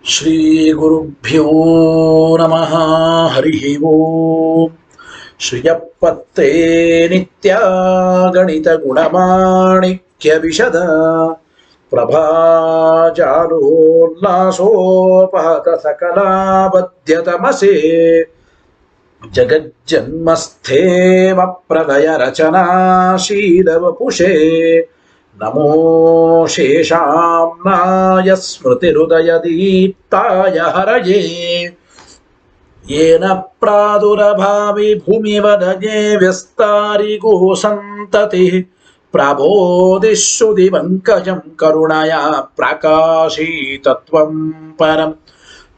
ಶ್ರೀ ಗುರುಭ್ಯೋ ನಮಃ. ಹರಿ ಓಂ. ಶ್ರಿಯಪ್ಪತ್ತೇ ನಿತ್ಯ ಗಣಿತ ಗುಣಮಾಣಿಕ್ಯ ವಿಶದ ಪ್ರಭಾಜಾಲೋಲ್ಲಾಸೋಪಹತ ಸಕಲಾಬದ್ಯತಮಸೆ ಜಗಜ್ಜನ್ಮಸ್ಥೇಮ ಪ್ರಲಯ ರಚನಾಶೀಲವಪುಷೇ ನಮೋ ಶೇಷಾಂನಾಯ ಸ್ಮೃತಿಹೃದಯದೀಪ್ತಾಯ ಹರಯೇ ಯೇನ ಪ್ರಾದುರಭಾವಿ ಭೂಮಿವದಯೇ ವ್ಯಸ್ತಾರಿಗೋ ಸಂತತಿ ಪ್ರಬೋಧಿಶ್ರುತಿ ಪಂಕಜಂ ಕರುಣಯಾ ಪ್ರಕಾಶೀತತ್ವಂ ಪರಂ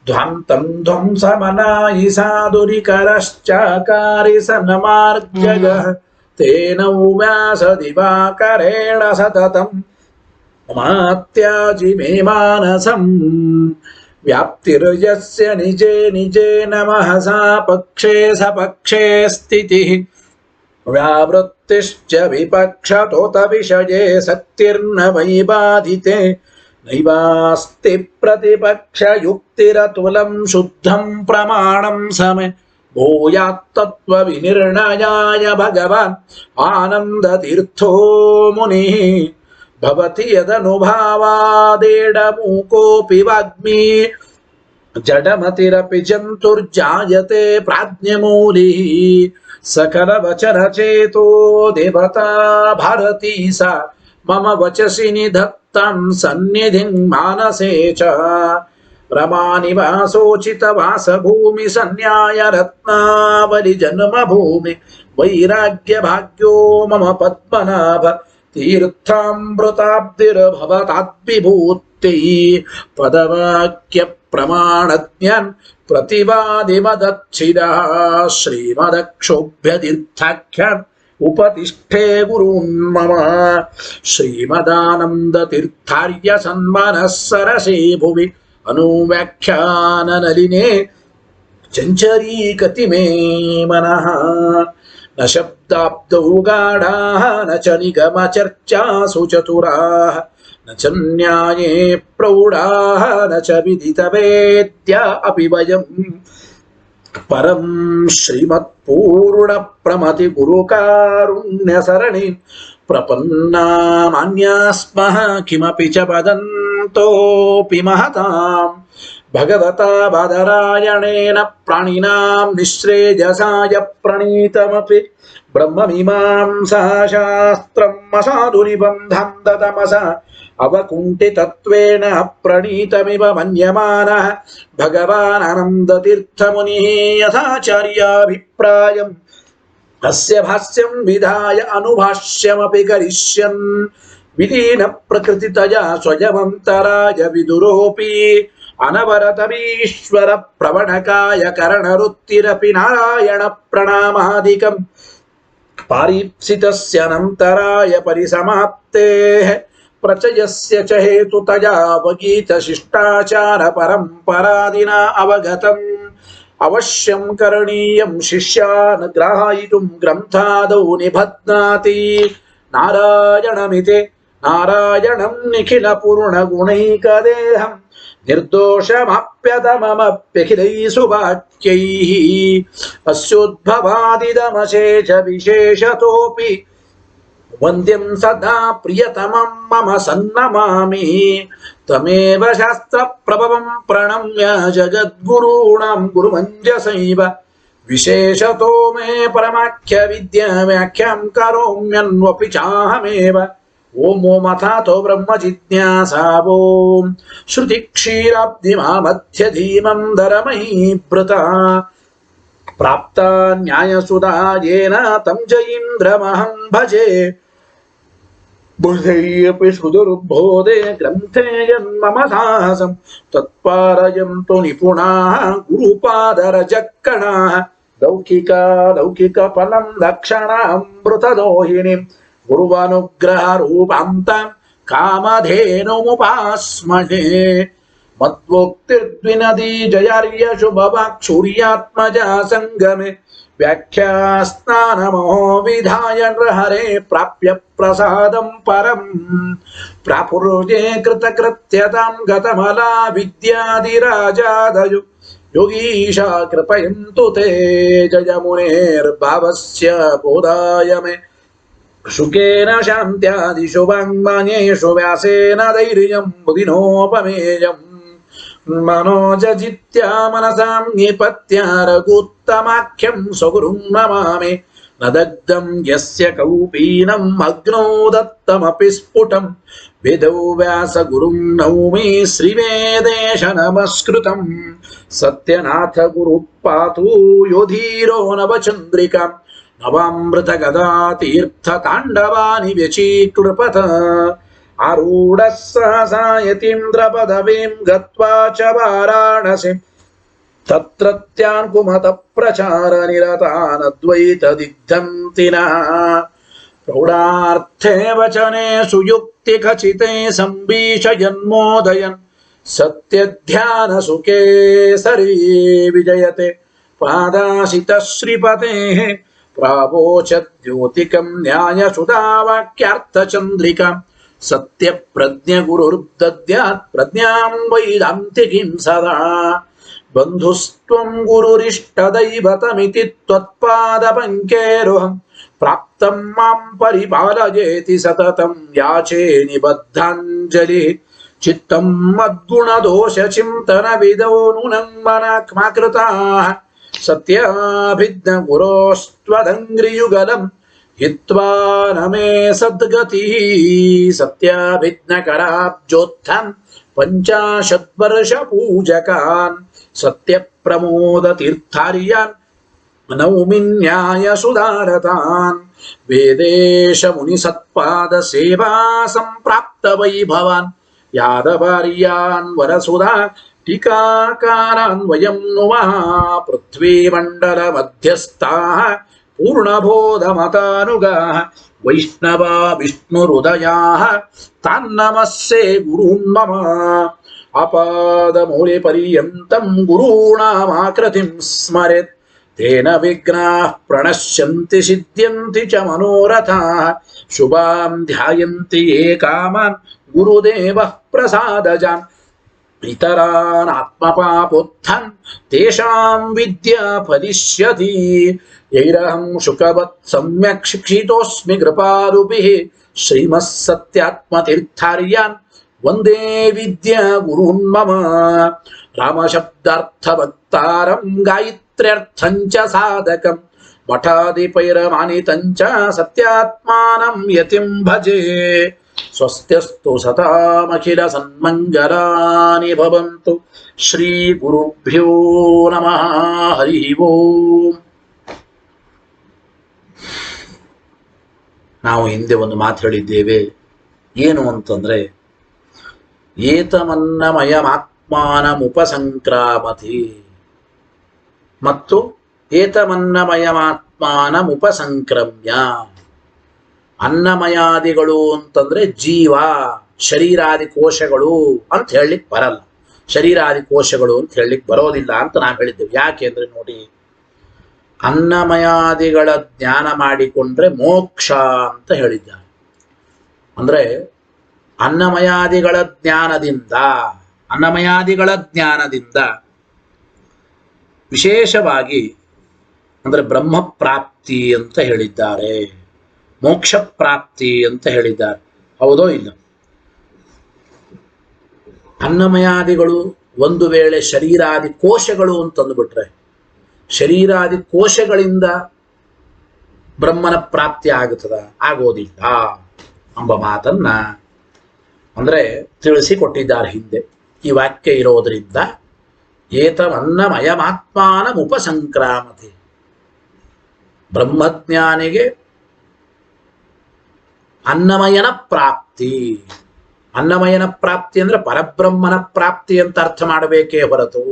ಧ್ವಂತಂ ಧ್ವಂಸಮನಾಯಿ ಸಾಧುರಿಕರಶ್ಚಾಕಾರಿ ಸನ್ಮಾರ್ಜಗಃ ತೇನ ವ್ಯಾಸದಿವಾಕರೇಣ ಸತತಂ ಮಾತ್ಯಾಜಿ ಮೇ ಮಾನಸಂ ವ್ಯಾಪ್ತಿರ್ಯಸ್ಯ ನಿಜೇ ನಿಜೇ ನಮಃ ಸಾ ಪಕ್ಷೇ ಸಪಕ್ಷೇ ಸ್ಥಿತಿಃ ವ್ಯಾವೃತ್ತಿಶ್ಚ ವಿಪಕ್ಷತೋತ ವಿಷಯೇ ಸಕ್ತಿರ್ನ ವೈ ಬಾಧಿತೆ ನೈವಾಸ್ತಿ ಪ್ರತಿಪಕ್ಷ ಯುಕ್ತಿರತುಲಂ ಶುದ್ಧಂ ಪ್ರಮಾಣಂ ಸಮ ಭೂಯಾತ್ತತ್ವ ವಿನಿರ್ಣಯಾಯ ಭಗವಾನ್ ಆನಂದ ತೀರ್ಥೋ ಮುನಿಃ ಭವತಿ ಯದನುಭಾವಾದೇಡಮೂಕೋಪಿ ವಾಗ್ಮಿ ಜಡಮತಿರಪಿ ಜಂತುರ್ಜಾಯತೆ ಪ್ರಾಜ್ಞಮೂಲಿಃ ಸಕಲ ವಚನ ಚೇತೋ ದೇವತಾ ಭಾರತೀ ಸಾ ಮಮ ವಚಸಿ ನಿಧತ್ತಾಂ ಸನ್ನಿಧಿಂ ಮಾನಸೇ ಚ ರಮಾನಿವಾಸೋಚಿತ ವಾಸಭೂಮಿ ಸನ್ಯಾಯ ರತ್ನಾವಲಿ ಜನ್ಮಭೂಮಿ ವೈರಾಗ್ಯ ಭಾಗ್ಯೋ ಮಮ ಪದ್ಮನಾಭ ತೀರ್ಥಾಮೃತಾಬ್ಧಿರ್ಭವತಾದ್ವಿಭೂತಿ ಪದವಾಕ್ಯ ಪ್ರಮಾಣಜ್ಞಾನ್ ಪ್ರತಿವಾದಿ ಮದಚ್ಛಿದಃ ಶ್ರೀಮದಕ್ಷೋಭ್ಯ ತೀರ್ಥಾಖ್ಯಾನ್ ಉಪತಿಷ್ಠೆ ಗುರುನ್ ಮಮ ಶ್ರೀಮದಾನಂದ ತೀರ್ಥಾರ್ಯ ಸನ್ಮನಃ ಸರಸೇ ಭುವಿ ಅನುವ್ಯಾಖ್ಯಾನ ನಲಿನೇ ಚಂಚರೀಕತಿ ಮೇ ಮನಃ ನ ಶಬ್ದಾಬ್ದೌ ಗಾಢಾಃ ನ ಚ ನಿಗಮ ಚರ್ಚಾಸು ಚತುರಾಃ ನ ಚ ನ್ಯಾಯೇ ಪ್ರೌಢಾಃ ನ ಚ ವಿದಿತ ವೇದ್ಯಾ ಅಪಿ ವಯಂ ಪರಂ ಶ್ರೀಮತ್ಪೂರ್ಣ ಪ್ರಮತಿ ಗುರುಕಾರುಣ್ಯ ಸರಣಿ ಪ್ರಪನ್ನಾ ಮಾನ್ಯಾಸ್ಮಃ ಕಿಮಪಿ ಚ ವದಂತೋಪಿ ಮಹತಾಂ ಭಗವತಾ ಬಾದರಾಯಣೇನ ಪ್ರಾಣಿನಾಂ ನಿಶ್ರೇಯಸಾಯ ಪ್ರಣೀತಮಪಿ ಬ್ರಹ್ಮಮೀಮಾಂಸಾ ಶಾಸ್ತ್ರಂ ಅಸಾಧು ನಿಬಂಧಂ ದತಮಸ ಅವಕುಂಠಿತತ್ವೇನ ಪ್ರಣೀತಮಿವ ಮನ್ಯಮಾನಃ ಭಗವಾನ್ ಆನಂದತೀರ್ಥಮುನಿಃ ಯಥಾಚಾರ್ಯಾಭಿಪ್ರಾಯಂ ಅಸ್ಯ ಭಾಷ್ಯಂ ವಿಧಾಯ ಅನುಭಾಷ್ಯಮಪಿ ಕರಿಷ್ಯನ್ ವಿಲೀನ ಪ್ರಕೃತಿತಯಾ ಸ್ವಯಮಂತರಾಯ ವಿದುರೋಪಿ ಅನವರತಮೀಶ್ವರ ಪ್ರವಣಕಾಯ ಕರಣರುತ್ತಿರಪಿ ನಾರಾಯಣ ಪ್ರಣಾಮಾದಿಕಂ ಪಾರೀಪ್ಸಿತಸ್ಯ ಅನಂತರಾಯ ಪರಿಸಮಾಪ್ತೇಃ ಪ್ರಚಯಸ್ಯ ಚ ಹೇತುತಯಾ ಅವಗೀತ ಶಿಷ್ಟಾಚಾರ ಪರಂಪರಾದಿನ ಅವಗತಂ ಅವಶ್ಯಂ ಕರಣೀಯಂ ಶಿಷ್ಯಾನ್ ಗ್ರಾಹಯಿತುಂ ಗ್ರಂಥಾದೌ ನಿಬಧ್ನಾತಿ ನಾರಾಯಣಮಿತಿ ನಾರಾಯಣಂ ನಿಖಿಲ ಪೂರ್ಣ ಗುಣೈಕದೇಹಂ ನಿರ್ದೋಷಮಾಪ್ಯತಮಮಪ್ಯಖಿಲೈಃ ಸುವಾಕ್ಯೈಃ ಅಸ್ಯೋದ್ಭವಾದಿದಮಶೇಷ ವಿಶೇಷತೋಪಿ ವಂದ್ಯಂ ಸದಾ ಪ್ರಿಯತಮಂ ಮಮ ಸನ್ನಮಾಮಿ ತಮೇವ ಶಾಸ್ತ್ರ ಪ್ರಭವಂ ಪ್ರಣಮ್ಯ ಜಗದ್ಗುರುಣಾಂ ಗುರುಮಂಜಸೈವ ವಿಶೇಷತೋ ಮೇ ಪರಮಾಖ್ಯ ವಿದ್ಯಾ ವ್ಯಾಖ್ಯಾಂ ಕರೋಮ್ಯನ್ವಪಿ ಚಾಹಮೇವ ಓಂ ಓಂ ಅಥಾತೋ ಬ್ರಹ್ಮ ಜಿಜ್ಞಾಸಾ ಓಂ ಶ್ರುತಿ ಕ್ಷೀರಾಬ್ಧಿ ಮಾಮಧ್ಯ ಧೀಮಂ ದರಮಹೀಭೃತ ಪ್ರಾಪ್ತ ನ್ಯಾಯಸುಧಾಯೇನ ತಂ ಜಯೀಂದ್ರಮಹಂ ಭಜೆ ಬುಧೈಯಪಿ ಸುದುರ್ಬೋಧೆ ಗ್ರಂಥೇ ಯನ್ಮಮ ಸಾಹಸಂ ತತ್ಪಾರಯಂತು ನಿಪುಣಾಃ ಗುರುಪಾದರಜಕ್ಕಣಾಃ ಲೌಕಿಕ ಫಲಂ ಲಕ್ಷಣಾಮೃತದೋಹಿನಿಂ ಗುರುವನುಗ್ರಹ ರೂಪಾಂತ ಕಾಮಧೇನುಮುಪಾಸ್ಮಹೇ ಮದ್ವೋಕ್ತಿರ್ದ್ವಿನದಿ ಜಯಾರ್ಯ ಶುಭವಾಕ್ಷೂರ್ಯಾತ್ಮಜ ಸಂಗಮೆ ವ್ಯಾಖ್ಯಾ ಸ್ನಾನಮೋ ವಿಧಾಯ ನೃಹರೆ ಪ್ರಾಪ್ಯ ಪ್ರಸಾದಂ ಪರಂ ಪ್ರಾಪುರ್ಯೇ ಕೃತಕೃತ್ಯತಾಂ ಗತಮಲಾ ವಿದ್ಯಾದಿರಾಜಾದಯು ಯೋಗೀಶ ಕೃಪಯಂತು ತೇ ಜಯ ಮುನೇರ್ಭಾವಸ್ಯ ಬೋಧಾಯ ಮೇ ಶುಕೇನ ಶಾಂತ್ಯಾದಿಷು ವಾಂಗ್ಮನ್ಯೇಷು ವ್ಯಾಸೇನ ಧೈರ್ಯಂ ಬುಧಿನೋಪಮೇಯಂ ಮನೋಜಿತ್ಯ ಮನಸಾಂ ನಿಪತ್ಯ ರಘುತ್ತಮಾಖ್ಯಂ ಸ್ವಗುರುಂ ನಮಾಮಿ ನ ದಗ್ಧಂ ಯಸ್ಯ ಕೌಪೀನಂ ಅಗ್ನೋ ದತ್ತಮಪಿ ಸ್ಫುಟಂ ವೇದೌ ವ್ಯಾಸ ಗುರುಂ ನೌಮಿ ಶ್ರೀವೇದೇಶ ನಮಸ್ಕೃತಂ ಸತ್ಯನಾಥ ಗುರು ಪಾತು ಯೋಧೀರೋ ನವಚಂದ್ರಿಕಾಂ ನವಾಮೃತ ಗದಾ ತೀರ್ಥ ತಾಂಡವಾನಿ ವ್ಯಚೀಕೃಪತ ಆರೂಢ ಸಹಸಾ ಯತೀಂದ್ರ ಪದವೀಂ ಗತ್ವಾ ಚ ವಾರಾಣಸಿಂ ತತ್ರತ್ಯಾನ್ ಕುಮತ ಪ್ರಚಾರ ನಿರತಾನ್ ಅದ್ವೈತ ದಿಗ್ಧಂತಿನಃ ಪ್ರೌಢಾರ್ಥೇ ವಚನೆ ಸುಯುಕ್ತಿ ಖಚಿತೆ ಸಂಭೀಷಯನ್ಮೋದಯನ್ ಸತ್ಯಧ್ಯಾನ ಸುಖೇ ಸರಿ ವಿಜಯತೆ ಪಾದಾಸಿತ ಶ್ರೀಪತೇಃ ಪ್ರಾವೋಚದ್ಯೋತಿಕಂ ನ್ಯಾಯ ಸುಧಾವಾಕ್ಯಾರ್ಥಚಂದ್ರಿಕಾಂ ಸತ್ಯ ಪ್ರಜ್ಞ ಗುರುರ್ದದ್ಯಾತ್ ಪ್ರಜ್ಞಾಂ ವೈದಾಂತಿಕೀಂ ಸದಾ ಬಂಧುಸ್ತ್ವಂ ಗುರುರಿಷ್ಟದೈವತಮಿತಿ ತ್ವತ್ಪಾದ ಪಂಕೇರುಹಂ ಪ್ರಾಪ್ತಂ ಮಾಂ ಪರಿಪಾಲಯೇತಿ ಸತತಂ ಯಾಚೇ ನಿಬದ್ಧಾಂಜಲಿ ಚಿತ್ತಂ ಮದ್ಗುಣದೋಷ ಚಿಂತನ ವಿದೋ ನೂನಂ ಮನಾಕ್ಮಾಕೃತಾಃ ಸತ್ಯಾಭಿಜ್ಞ ಗುರೋಸ್ತ್ವದಂಗ್ರಿಯುಗಲಂ ಹಿತ್ವಾ ನಮೇ ಸದ್ಗತಿ ಸತ್ಯಾಭಿಜ್ಞ ಕರಾಬ್ಜೋತ್ಥಾನ್ ಪಂಚಾಶದ್ವರ್ಷ ಪೂಜಕಾನ್ ಸತ್ಯ ಪ್ರಮೋದ ತೀರ್ಥಾರ್ಯಾನ್ ನೌಮಿ ನ್ಯಾಯ ಸುಧಾರತಾನ್ ವೇದೇಶ ಮುನಿ ಸತ್ಪಾದ ಸೇವಾ ಸಂಪ್ರಾಪ್ತ ವೈಭವಾನ್ ಯಾದವಾರ್ಯಾನ್ ವರಸುಧಾ ಟೀಕಾಕಾರಾನ್ ವಯಂ ನುಮಃ ಪೃಥ್ವೀ ಮಂಡಲ ಮಧ್ಯಸ್ಥಾಃ ಪೂರ್ಣಬೋಧ ಮತಾನುಗಾಃ ವೈಷ್ಣವಾ ವಿಷ್ಣುಹೃದಯಾಃ ತಾನ್ನಮಸ್ಸೆ ಗುರುನ್ ಮಮ ಅಪಾದಮೂಲೆ ಪರ್ಯಂತಂ ಗುರುಣಾಮಾಕೃತಿಂ ಸ್ಮರೆತ್ ತೇನ ವಿಘ್ನಾಃ ಪ್ರಣಶ್ಯಂತಿ ಸಿದ್ಧ್ಯಂತಿ ಚ ಮನೋರಥಾಃ ಶುಭಾಂ ಧ್ಯಾಯಂತಿ ಯೇ ಕಾಮಾನ್ ಗುರುದೇವಃ ಪ್ರಸಾದಜಾನ್ ಇತರಾನ್ ಆತ್ಮಪಾಪೋತ್ಥಾನ್ ತೇಷಾಂ ವಿದ್ಯಾ ಫಲಿಷ್ಯತಿ ಯೈರಹಂ ಶುಕವತ್ ಸಮ್ಯಕ್ ಶಿಕ್ಷಿತೋಸ್ಮಿ ಕೃಪಾರುಭಿಃ ಶ್ರೀಮಃ ಸತ್ಯಾತ್ಮತೀರ್ಥಾರ್ಯಾನ್ ವಂದೇ ವಿದ್ಯಾ ಗುರುನ್ ಮಮ ರಾಮಶಬ್ದಾರ್ಥವಕ್ತಾರಂ ಗಾಯತ್ರ್ಯರ್ಥಂ ಚ ಸಾಧಕಂ ಮಠಾದಿಪೈರಮಾನಿತಂ ಚ ಸತ್ಯಾತ್ಮಾನಂ ಯತಿಂ ಭಜೆ ಸ್ವಸ್ತ್ಯಸ್ತು ಸತಾಮಖಿಲ ಸನ್ಮಂಗಲಾನಿ ಭವಂತು ಶ್ರೀ ಗುರುಭ್ಯೋ ನಮಃ ಹರಿ ಓಂ. ನಾವು ಹಿಂದೆ ಒಂದು ಮಾತು ಹೇಳಿದ್ದೇವೆ, ಏನು ಅಂತಂದ್ರೆ ಏತಮನ್ನಮಯಮಾತ್ಮಾನಮುಪಸಂಕ್ರಾಮತಿ ಮತ್ತು ಏತಮನ್ನಮಯಮಾತ್ಮಾನಮುಪಸಂಕ್ರಮ್ಯ. ಅನ್ನಮಯಾದಿಗಳು ಅಂತಂದ್ರೆ ಜೀವ, ಶರೀರಾದಿ ಕೋಶಗಳು ಅಂತ ಹೇಳಲಿಕ್ಕೆ ಬರಲ್ಲ, ಶರೀರಾದಿ ಕೋಶಗಳು ಅಂತ ಹೇಳಲಿಕ್ಕೆ ಬರೋದಿಲ್ಲ ಅಂತ ನಾವು ಹೇಳಿದ್ದೇವೆ. ಯಾಕೆ ಅಂದ್ರೆ ನೋಡಿ, ಅನ್ನಮಯಾದಿಗಳ ಜ್ಞಾನ ಮಾಡಿಕೊಂಡ್ರೆ ಮೋಕ್ಷ ಅಂತ ಹೇಳಿದ್ದಾರೆ. ಅಂದ್ರೆ ಅನ್ನಮಯಾದಿಗಳ ಜ್ಞಾನದಿಂದ ವಿಶೇಷವಾಗಿ ಅಂದ್ರೆ ಬ್ರಹ್ಮ ಪ್ರಾಪ್ತಿ ಅಂತ ಹೇಳಿದ್ದಾರೆ, ಮೋಕ್ಷ ಪ್ರಾಪ್ತಿ ಅಂತ ಹೇಳಿದ್ದಾರೆ. ಹೌದೋ ಇಲ್ಲ? ಅನ್ನಮಯಾದಿಗಳು ಒಂದು ವೇಳೆ ಶರೀರಾದಿ ಕೋಶಗಳು ಅಂತಂದುಬಿಟ್ರೆ, ಶರೀರಾದಿ ಕೋಶಗಳಿಂದ ಬ್ರಹ್ಮನ ಪ್ರಾಪ್ತಿ ಆಗುತ್ತದ? ಆಗೋದಿಲ್ಲ ಎಂಬ ಮಾತನ್ನ ಅಂದ್ರೆ ತಿಳಿಸಿಕೊಟ್ಟಿದ್ದಾರೆ ಹಿಂದೆ. ಈ ವಾಕ್ಯ ಇರೋದರಿಂದ ಏತಮನ್ನಮಯಮಾತ್ಮಾನಮುಪಸಂಕ್ರಾಮತಿ, ಬ್ರಹ್ಮಜ್ಞಾನಿಗೆ ಅನ್ನಮಯನ ಪ್ರಾಪ್ತಿ. ಅನ್ನಮಯನ ಪ್ರಾಪ್ತಿ ಅಂದ್ರೆ ಪರಬ್ರಹ್ಮನ ಪ್ರಾಪ್ತಿ ಅಂತ ಅರ್ಥ ಮಾಡಬೇಕೇ ಹೊರತು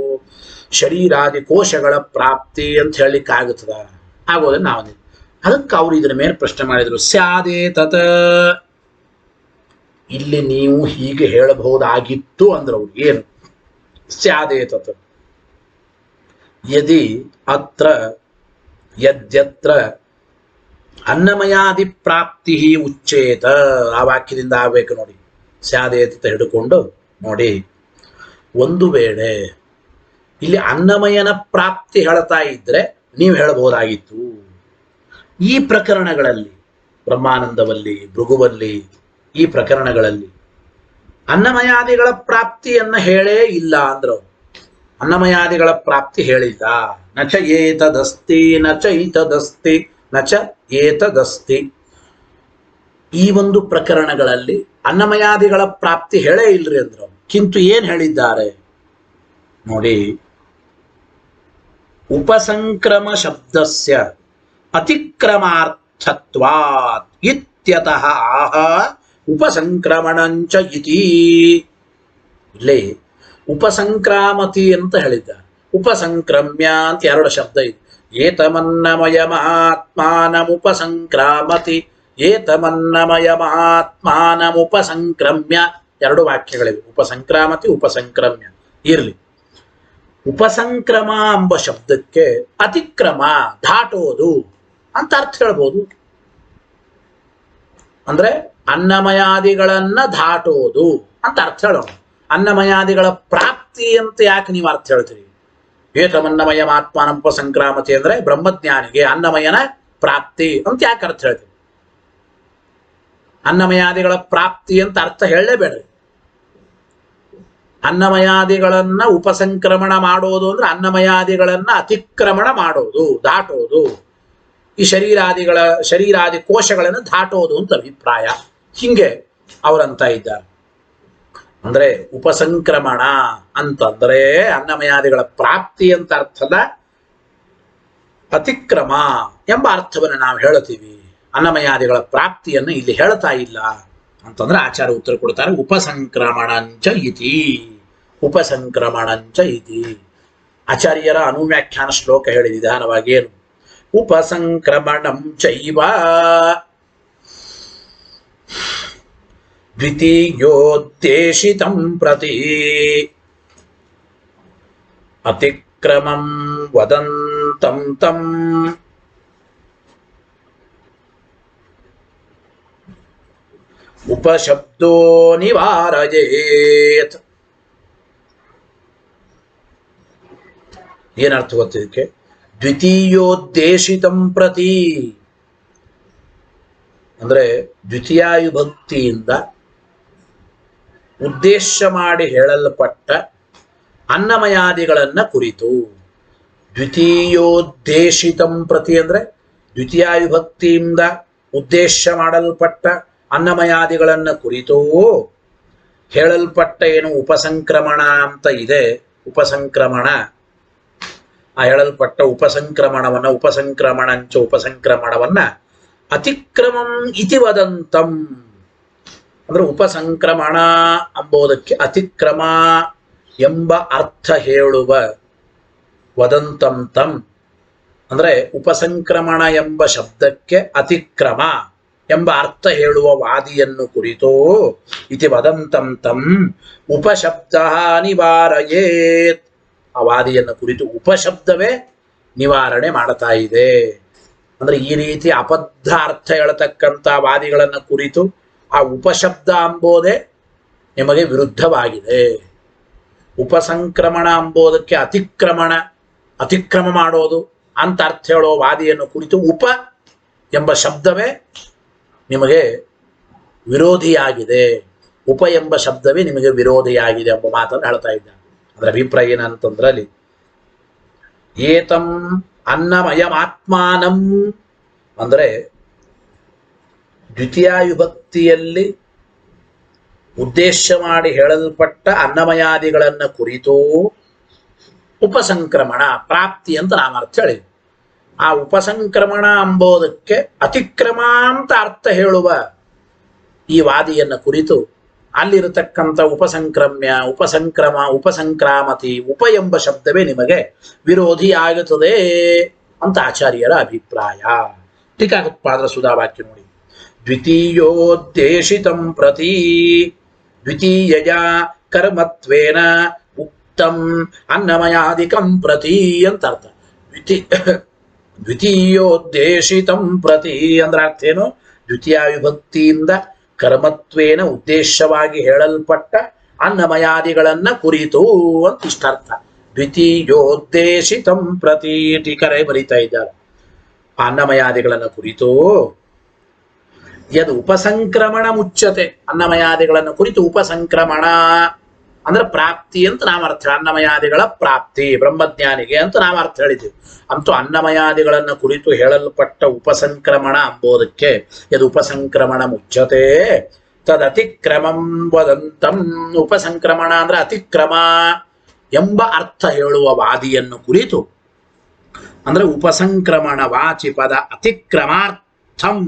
ಶರೀರಾದಿ ಕೋಶಗಳ ಪ್ರಾಪ್ತಿ ಅಂತ ಹೇಳಲಿಕ್ಕೆ ಆಗುತ್ತದ? ಆಗೋದ್ರೆ ನಾವು ಅದಕ್ಕೆ ಅವ್ರು ಇದರ ಮೇಲೆ ಪ್ರಶ್ನೆ ಮಾಡಿದ್ರು. ಸ್ಯಾದೇ ತತ, ಇಲ್ಲಿ ನೀವು ಹೀಗೆ ಹೇಳಬಹುದಾಗಿತ್ತು ಅಂದ್ರೆ ಅವ್ರು ಏನು ಸ್ಯಾದೇತತ್ ಯದಿ ಅತ್ರ ಯದ್ಯತ್ರ ಅನ್ನಮಯಾದಿ ಪ್ರಾಪ್ತಿ ಉಚ್ಚೇತ. ಆ ವಾಕ್ಯದಿಂದ ಆಗಬೇಕು ನೋಡಿ. ಸ್ಯಾದೇತ ಹಿಡ್ಕೊಂಡು ನೋಡಿ, ಒಂದು ವೇಳೆ ಇಲ್ಲಿ ಅನ್ನಮಯನ ಪ್ರಾಪ್ತಿ ಹೇಳ್ತಾ ಇದ್ರೆ ನೀವು ಹೇಳಬಹುದಾಗಿತ್ತು. ಈ ಪ್ರಕರಣಗಳಲ್ಲಿ ಬ್ರಹ್ಮಾನಂದವಲ್ಲಿ, ಭೃಗುವಲ್ಲಿ, ಈ ಪ್ರಕರಣಗಳಲ್ಲಿ ಅನ್ನಮಯಾದಿಗಳ ಪ್ರಾಪ್ತಿಯನ್ನ ಹೇಳೇ ಇಲ್ಲ ಅಂದ್ರು. ಅನ್ನಮಯಾದಿಗಳ ಪ್ರಾಪ್ತಿ ಹೇಳಿಲ್ಲ. ನಚ ಏತದಸ್ತಿ ನಚ ಈತದಸ್ತಿ ನಚ ಏತದಸ್ತಿ. ಈ ಒಂದು ಪ್ರಕರಣಗಳಲ್ಲಿ ಅನ್ನಮಯಾದಿಗಳ ಪ್ರಾಪ್ತಿ ಹೇಳೇ ಇಲ್ರಿ ಅಂದ್ರು. ಕಿಂತು ಏನ್ ಹೇಳಿದ್ದಾರೆ ನೋಡಿ, ಉಪಸಂಕ್ರಮ ಶಬ್ದಸ್ಯ ಅತಿಕ್ರಮಾರ್ಥತ್ವಾತ್ ಇತ್ಯತಃ ಆಹ ಉಪಸಂಕ್ರಮಣಂಚ ಇತಿ. ಇಲ್ಲಿ ಉಪಸಂಕ್ರಾಮತಿ ಅಂತ ಹೇಳಿದ್ದಾರೆ. ಉಪಸಂಕ್ರಮ್ಯ ಅಂತ ಎರಡು ಶಬ್ದ ಇದೆ. ಏತಮನ್ನಮಯ ಮಹಾತ್ಮಾನಮುಪಸಂಕ್ರಾಮತಿ, ಏತಮನ್ನಮಯ ಮಹಾತ್ಮಾನಮುಪಸಂಕ್ರಮ್ಯ, ಎರಡು ವಾಕ್ಯಗಳಿವೆ. ಉಪಸಂಕ್ರಾಮತಿ, ಉಪಸಂಕ್ರಮ್ಯ. ಇರ್ಲಿ, ಉಪಸಂಕ್ರಮ ಎಂಬ ಶಬ್ದಕ್ಕೆ ಅತಿಕ್ರಮ, ದಾಟೋದು ಅಂತ ಅರ್ಥ ಹೇಳ್ಬೋದು. ಅಂದ್ರೆ ಅನ್ನಮಯಾದಿಗಳನ್ನ ದಾಟೋದು ಅಂತ ಅರ್ಥ ಹೇಳೋಣ. ಅನ್ನಮಯಾದಿಗಳ ಪ್ರಾಪ್ತಿ ಅಂತ ಯಾಕೆ ನೀವು ಅರ್ಥ ಹೇಳ್ತೀರಿ? ಏತಮನ್ನಮಯ ಆತ್ಮಾನ ಉಪಸಂಕ್ರಾಮತಿ ಅಂದ್ರೆ ಬ್ರಹ್ಮಜ್ಞಾನಿಗೆ ಅನ್ನಮಯನ ಪ್ರಾಪ್ತಿ ಅಂತ ಯಾಕೆ ಅರ್ಥ ಹೇಳ್ತೀರಿ? ಅನ್ನಮಯಾದಿಗಳ ಪ್ರಾಪ್ತಿ ಅಂತ ಅರ್ಥ ಹೇಳಲೇಬೇಡ್ರಿ. ಅನ್ನಮಯಾದಿಗಳನ್ನ ಉಪಸಂಕ್ರಮಣ ಮಾಡೋದು ಅಂದ್ರೆ ಅನ್ನಮಯಾದಿಗಳನ್ನ ಅತಿಕ್ರಮಣ ಮಾಡೋದು, ದಾಟೋದು. ಈ ಶರೀರಾದಿ ಕೋಶಗಳನ್ನು ದಾಟೋದು ಅಂತ ಅಭಿಪ್ರಾಯ. ಹಿಂಗೆ ಅವರಂತ ಇದ್ದಾರೆ. ಅಂದ್ರೆ ಉಪಸಂಕ್ರಮಣ ಅಂತಂದ್ರೆ ಅನ್ನಮಯಾದಿಗಳ ಪ್ರಾಪ್ತಿ ಅಂತ ಅರ್ಥದ ಅತಿಕ್ರಮ ಎಂಬ ಅರ್ಥವನ್ನು ನಾವು ಹೇಳ್ತೀವಿ. ಅನ್ನಮಯಾದಿಗಳ ಪ್ರಾಪ್ತಿಯನ್ನು ಇಲ್ಲಿ ಹೇಳ್ತಾ ಇಲ್ಲ ಅಂತಂದ್ರೆ ಆಚಾರ್ಯ ಉತ್ತರ ಕೊಡ್ತಾರೆ, ಉಪಸಂಕ್ರಮಣಂಚ ಇತಿ, ಉಪಸಂಕ್ರಮಣಂಚ ಇತಿ. ಆಚಾರ್ಯರ ಅನುವ್ಯಾಖ್ಯಾನ ಶ್ಲೋಕ ಹೇಳಿ ನಿಧಾನವಾಗಿ ಏನು, ಉಪಸಂಕ್ರಮಣಂ ಚೈವ ದ್ವಿತೀಯೋದ್ದೇಶಿತಂ ಪ್ರತಿ ಅತಿಕ್ರಮಂ ವದಂತಂ ತಂ ಉಪಶಬ್ದೋ ನಿವಾರಯೇತ್. ಏನರ್ಥ ಗೊತ್ತಿದಕ್ಕೆ? ದ್ವಿತೀಯೋದ್ದೇಶಿತಂ ಪ್ರತಿ ಅಂದ್ರೆ ದ್ವಿತೀಯಾಯುಭಕ್ತಿಯಿಂದ ಉದ್ದೇಶ ಮಾಡಿ ಹೇಳಲ್ಪಟ್ಟ ಅನ್ನಮಯಾದಿಗಳನ್ನ ಕುರಿತು. ದ್ವಿತೀಯೋದ್ದೇಶಿತಂ ಪ್ರತಿ ಅಂದ್ರೆ ದ್ವಿತೀಯಾಯುಭಕ್ತಿಯಿಂದ ಉದ್ದೇಶ ಮಾಡಲ್ಪಟ್ಟ ಅನ್ನಮಯಾದಿಗಳನ್ನ ಕುರಿತು ಹೇಳಲ್ಪಟ್ಟ ಏನು ಉಪಸಂಕ್ರಮಣ ಅಂತ ಇದೆ. ಉಪಸಂಕ್ರಮಣ, ಆ ಹೇಳಲ್ಪಟ್ಟ ಉಪಸಂಕ್ರಮಣವನ್ನ, ಉಪಸಂಕ್ರಮಣಂಚ ಉಪಸಂಕ್ರಮಣವನ್ನ ಅತಿಕ್ರಮಂ ಇತಿ ವದಂತಂ ಅಂದ್ರೆ ಉಪಸಂಕ್ರಮಣ ಎಂಬುದಕ್ಕೆ ಅತಿಕ್ರಮ ಎಂಬ ಅರ್ಥ ಹೇಳುವ ವದಂತಂ ತಂ ಅಂದ್ರೆ ಉಪಸಂಕ್ರಮಣ ಎಂಬ ಶಬ್ದಕ್ಕೆ ಅತಿಕ್ರಮ ಎಂಬ ಅರ್ಥ ಹೇಳುವ ವಾದಿಯನ್ನು ಕುರಿತು ಇತಿ ವದಂತಂ ತಂ ಉಪಶಬ್ದ ನಿವಾರಯೇತ್. ಆ ವಾದಿಯನ್ನು ಕುರಿತು ಉಪಶಬ್ದವೇ ನಿವಾರಣೆ ಮಾಡ್ತಾ ಇದೆ. ಅಂದ್ರೆ ಈ ರೀತಿ ಅಬದ್ಧ ಅರ್ಥ ಹೇಳತಕ್ಕಂಥ ವಾದಿಗಳನ್ನ ಕುರಿತು ಆ ಉಪಶಬ್ದ ಎಂಬುದೇ ನಿಮಗೆ ವಿರುದ್ಧವಾಗಿದೆ. ಉಪಸಂಕ್ರಮಣ ಎಂಬುದಕ್ಕೆ ಅತಿಕ್ರಮ ಮಾಡೋದು ಅಂತ ಅರ್ಥ ಹೇಳೋ ವಾದಿಯನ್ನು ಕುರಿತು ಉಪ ಎಂಬ ಶಬ್ದವೇ ನಿಮಗೆ ವಿರೋಧಿಯಾಗಿದೆ. ಉಪ ಎಂಬ ಶಬ್ದವೇ ನಿಮಗೆ ವಿರೋಧಿಯಾಗಿದೆ ಎಂಬ ಮಾತನ್ನು ಹೇಳ್ತಾ ಇದ್ದಾನೆ. ಅದರ ಅಭಿಪ್ರಾಯ ಏನಂತಂದ್ರೆ ಅಲ್ಲಿ ಏತಂ ಅನ್ನಮಯಮಾತ್ಮಾನಂ ಅಂದ್ರೆ ದ್ವಿತೀಯಾಯುಭಕ್ತಿಯಲ್ಲಿ ಉದ್ದೇಶ ಮಾಡಿ ಹೇಳಲ್ಪಟ್ಟ ಅನ್ನಮಯಾದಿಗಳನ್ನ ಕುರಿತು ಉಪಸಂಕ್ರಮಣ ಪ್ರಾಪ್ತಿ ಅಂತ ನಾವು ಅರ್ಥ ಹೇಳಿದ್ವಿ. ಆ ಉಪಸಂಕ್ರಮಣ ಎಂಬುದಕ್ಕೆ ಅತಿಕ್ರಮ ಅಂತ ಅರ್ಥ ಹೇಳುವ ಈ ವಾದಿಯನ್ನ ಕುರಿತು ಅಲ್ಲಿರತಕ್ಕಂಥ ಉಪಸಂಕ್ರಾಮತಿ ಉಪ ಎಂಬ ಶಬ್ದವೇ ನಿಮಗೆ ವಿರೋಧಿಯಾಗುತ್ತದೆ ಅಂತ ಆಚಾರ್ಯರ ಅಭಿಪ್ರಾಯ. ಟೀಕಾಕೃತ್ಪಾದರ ಸುಧಾವಾಕ್ಯ ನೋಡಿ. ದ್ವಿತೀಯೋದ್ದೇಶಿತಂ ಪ್ರತಿ ದ್ವಿತೀಯ ಕರ್ಮತ್ವೇನ ತಂ ಅನ್ನಮಯಾದಿಕಂ ಪ್ರತಿ ಅಂತ ಅರ್ಥ. ದ್ವಿತೀಯೋದ್ದೇಶಿತಂ ಪ್ರತಿ ಅಂದ್ರೆ ಅರ್ಥ ಏನು? ದ್ವಿತೀಯ ವಿಭಕ್ತಿಯಿಂದ ಕರ್ಮತ್ವೇನ ಉದ್ದೇಶವಾಗಿ ಹೇಳಲ್ಪಟ್ಟ ಅನ್ನಮಯಾದಿಗಳನ್ನ ಕುರಿತು ಅಂತ ಇಷ್ಟರ್ಥ. ದ್ವಿತೀಯೋದ್ದೇಶಿತಂ ಪ್ರತಿ ಟೀಕರೆ ಬರೀತಾ ಇದ್ದಾರೆ. ಅನ್ನಮಯಾದಿಗಳನ್ನ ಕುರಿತು ಯದ್ ಉಪಸಂಕ್ರಮಣ ಮುಚ್ಚತೆ, ಅನ್ನಮಯಾದಿಗಳನ್ನು ಕುರಿತು ಉಪಸಂಕ್ರಮಣ ಅಂದ್ರೆ ಪ್ರಾಪ್ತಿ ಅಂತ ನಾವು ಅರ್ಥ. ಅನ್ನಮಯಾದಿಗಳ ಪ್ರಾಪ್ತಿ ಬ್ರಹ್ಮಜ್ಞಾನಿಗೆ ಅಂತ ನಾವು ಅರ್ಥ ಹೇಳಿದ್ದೀವಿ. ಅಂತೂ ಅನ್ನಮಯಾದಿಗಳನ್ನ ಕುರಿತು ಹೇಳಲ್ಪಟ್ಟ ಉಪಸಂಕ್ರಮಣ ಅಂಬೋದಕ್ಕೆ ಯದ್ ಉಪಸಂಕ್ರಮಣ ಮುಚ್ಚತೆ ತದ್ ಅತಿಕ್ರಮಂ ವದಂತಂ. ಉಪಸಂಕ್ರಮಣ ಅಂದ್ರೆ ಅತಿಕ್ರಮ ಎಂಬ ಅರ್ಥ ಹೇಳುವ ವಾದಿಯನ್ನು ಕುರಿತು, ಅಂದ್ರೆ ಉಪಸಂಕ್ರಮಣ ವಾಚಿ ಪದ ಅತಿಕ್ರಮಾರ್ಥಂ.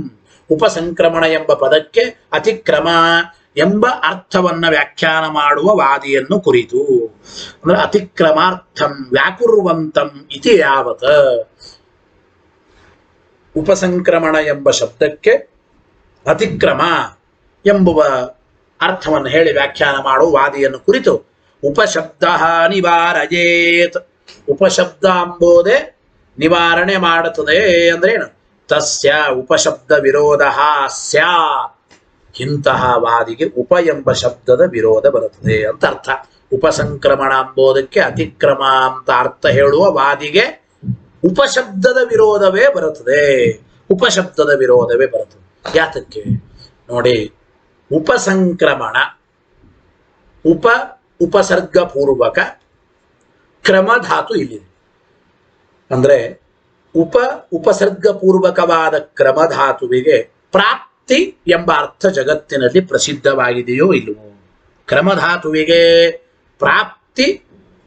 ಉಪಸಂಕ್ರಮಣ ಎಂಬ ಪದಕ್ಕೆ ಅತಿಕ್ರಮ ಎಂಬ ಅರ್ಥವನ್ನ ವ್ಯಾಖ್ಯಾನ ಮಾಡುವ ವಾದಿಯನ್ನು ಕುರಿತು, ಅಂದ್ರೆ ಅತಿಕ್ರಮಾರ್ಥಂ ವ್ಯಾಕುರ್ವಂತಂ ಇತಿ ಯಾವತ. ಉಪಸಂಕ್ರಮಣ ಎಂಬ ಶಬ್ದಕ್ಕೆ ಅತಿಕ್ರಮ ಎಂಬುವ ಅರ್ಥವನ್ನು ಹೇಳಿ ವ್ಯಾಖ್ಯಾನ ಮಾಡುವ ವಾದಿಯನ್ನು ಕುರಿತು ಉಪಶಬ್ದ ನಿವಾರಯೇತ್. ಉಪಶಬ್ದ ಎಂಬುದೇ ನಿವಾರಣೆ ಮಾಡುತ್ತದೆ ಅಂದ್ರೇನು? ತಸ್ಯ ಉಪಶಬ್ದ ವಿರೋಧ ಸ್ಯಾತ್. ಇಂತಹ ವಾದಿಗೆ ಉಪ ಎಂಬ ಶಬ್ದದ ವಿರೋಧ ಬರುತ್ತದೆ ಅಂತ ಅರ್ಥ. ಉಪಸಂಕ್ರಮಣ ಎಂಬುದಕ್ಕೆ ಅತಿಕ್ರಮ ಅಂತ ಅರ್ಥ ಹೇಳುವ ವಾದಿಗೆ ಉಪಶಬ್ದದ ವಿರೋಧವೇ ಬರುತ್ತದೆ. ಉಪಶಬ್ದದ ವಿರೋಧವೇ ಬರುತ್ತದೆ. ಯಾತಕ್ಕೆ ನೋಡಿ, ಉಪಸಂಕ್ರಮಣ ಉಪಸರ್ಗ ಪೂರ್ವಕ ಕ್ರಮಧಾತು ಇಲ್ಲಿದೆ. ಅಂದ್ರೆ ಉಪಸರ್ಗ ಪೂರ್ವಕವಾದ ಕ್ರಮಧಾತುವಿಗೆ ಪ್ರಾಪ್ತಿ ಎಂಬ ಅರ್ಥ ಜಗತ್ತಿನಲ್ಲಿ ಪ್ರಸಿದ್ಧವಾಗಿದೆಯೋ ಇಲ್ಲವೋ? ಕ್ರಮಧಾತುವಿಗೆ ಪ್ರಾಪ್ತಿ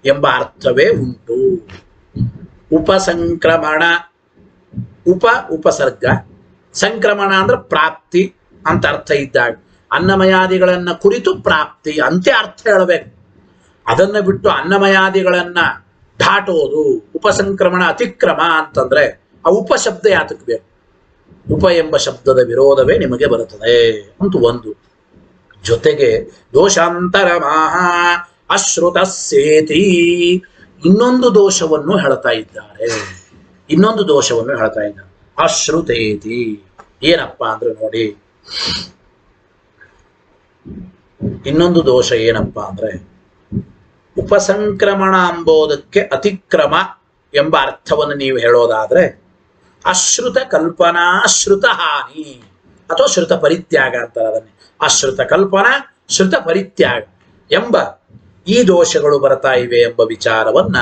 ಎಂಬ ಅರ್ಥವೇ ಉಂಟು. ಉಪಸಂಕ್ರಮಣ ಉಪಸರ್ಗ, ಸಂಕ್ರಮಣ ಅಂದ್ರೆ ಪ್ರಾಪ್ತಿ ಅಂತ ಅರ್ಥ ಇದ್ದಾಗ ಅನ್ನಮಯಾದಿಗಳನ್ನ ಕುರಿತು ಪ್ರಾಪ್ತಿ ಅಂತೆ ಅರ್ಥ ಹೇಳಬೇಕು. ಅದನ್ನ ಬಿಟ್ಟು ಅನ್ನಮಯಾದಿಗಳನ್ನ ದಾಟೋದು ಉಪಸಂಕ್ರಮಣ ಅತಿಕ್ರಮ ಅಂತಂದ್ರೆ ಆ ಉಪಶಬ್ದ ಯಾತಕ್ಕೆ ಬೇಕು? ಉಪ ಎಂಬ ಶಬ್ದದ ವಿರೋಧವೇ ನಿಮಗೆ ಬರುತ್ತದೆ ಅಂತ ಒಂದು. ಜೊತೆಗೆ ದೋಷಾಂತರ ಮಹಾ ಅಶ್ರುತ ಸೇತಿ ಇನ್ನೊಂದು ದೋಷವನ್ನು ಹೇಳ್ತಾ ಇದ್ದಾರೆ. ಅಶ್ರುತೇತಿ ಏನಪ್ಪಾ ಅಂದ್ರೆ ನೋಡಿ, ಇನ್ನೊಂದು ದೋಷ ಏನಪ್ಪಾ ಅಂದ್ರೆ ಉಪಸಂಕ್ರಮಣ ಎಂಬುದಕ್ಕೆ ಅತಿಕ್ರಮ ಎಂಬ ಅರ್ಥವನ್ನು ನೀವು ಹೇಳೋದಾದ್ರೆ ಅಶ್ರುತ ಕಲ್ಪನಾ ಶ್ರುತ ಹಾನಿ ಅಥವಾ ಶ್ರುತ ಪರಿತ್ಯಾಗ ಅಂತಾರೆ ಅದನ್ನೇ. ಅಶ್ರುತ ಕಲ್ಪನಾ ಶ್ರುತ ಪರಿತ್ಯಾಗ ಎಂಬ ಈ ದೋಷಗಳು ಬರ್ತಾ ಇವೆ ಎಂಬ ವಿಚಾರವನ್ನ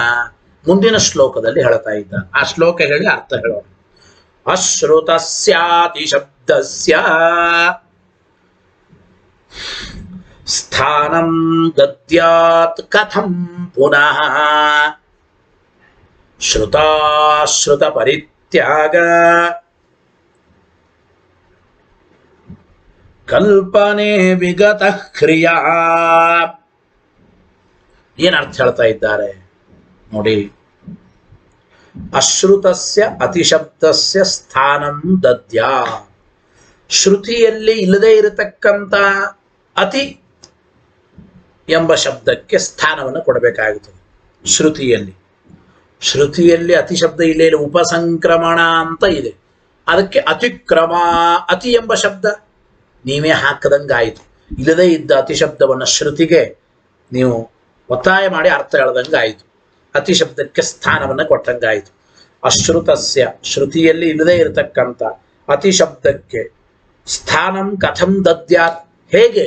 ಮುಂದಿನ ಶ್ಲೋಕದಲ್ಲಿ ಹೇಳ್ತಾ ಇದ್ದ. ಆ ಶ್ಲೋಕ ಹೇಳಿ ಅರ್ಥ ಹೇಳೋಣ. ಅಶ್ರುತಸ್ಯಾತಿ ಶಬ್ದಸ್ಯ ಸ್ಥಾನಂ ದದ್ಯಾತ್ ಕಥಂ ಪುನಃ ಶ್ರುತಾಶ್ರುತ ಪರಿತ್ಯಾಗ ಕಲ್ಪನೆ ವಿಗತ ಕ್ರಿಯಾ. ಏನ್ ಅರ್ಥ ಹೇಳ್ತಾ ಇದ್ದಾರೆ ನೋಡಿ. ಅಶ್ರುತಸ್ಯ ಅತಿಶಬ್ದಸ್ಯ ಸ್ಥಾನಂ ದದ್ಯಾ. ಶ್ರುತಿಯಲ್ಲಿ ಇಲ್ಲದೆ ಇರತಕ್ಕಂತ ಅತಿ ಎಂಬ ಶಬ್ದಕ್ಕೆ ಸ್ಥಾನವನ್ನು ಕೊಡಬೇಕಾಗುತ್ತದೆ. ಶ್ರುತಿಯಲ್ಲಿ ಅತಿ ಶಬ್ದ ಇಲ್ಲೇ ಇಲ್ಲ, ಉಪಸಂಕ್ರಮಣ ಅಂತ ಇದೆ. ಅದಕ್ಕೆ ಅತಿಕ್ರಮ ಅತಿ ಎಂಬ ಶಬ್ದ ನೀವೇ ಹಾಕದಂಗಾಯಿತು. ಇಲ್ಲದೇ ಇದ್ದ ಅತಿ ಶಬ್ದವನ್ನು ಶ್ರುತಿಗೆ ನೀವು ಒತ್ತಾಯ ಮಾಡಿ ಅರ್ಥ ಹೇಳದಂಗಾಯಿತು. ಅತಿ ಶಬ್ದಕ್ಕೆ ಸ್ಥಾನವನ್ನು ಕೊಟ್ಟಂಗಾಯಿತು. ಅಶ್ರುತಸ್ಯ ಶ್ರುತಿಯಲ್ಲಿ ಇಲ್ಲದೇ ಇರತಕ್ಕಂಥ ಅತಿ ಶಬ್ದಕ್ಕೆ ಸ್ಥಾನಂ ಕಥಂ ದದ್ಯಾತ್, ಹೇಗೆ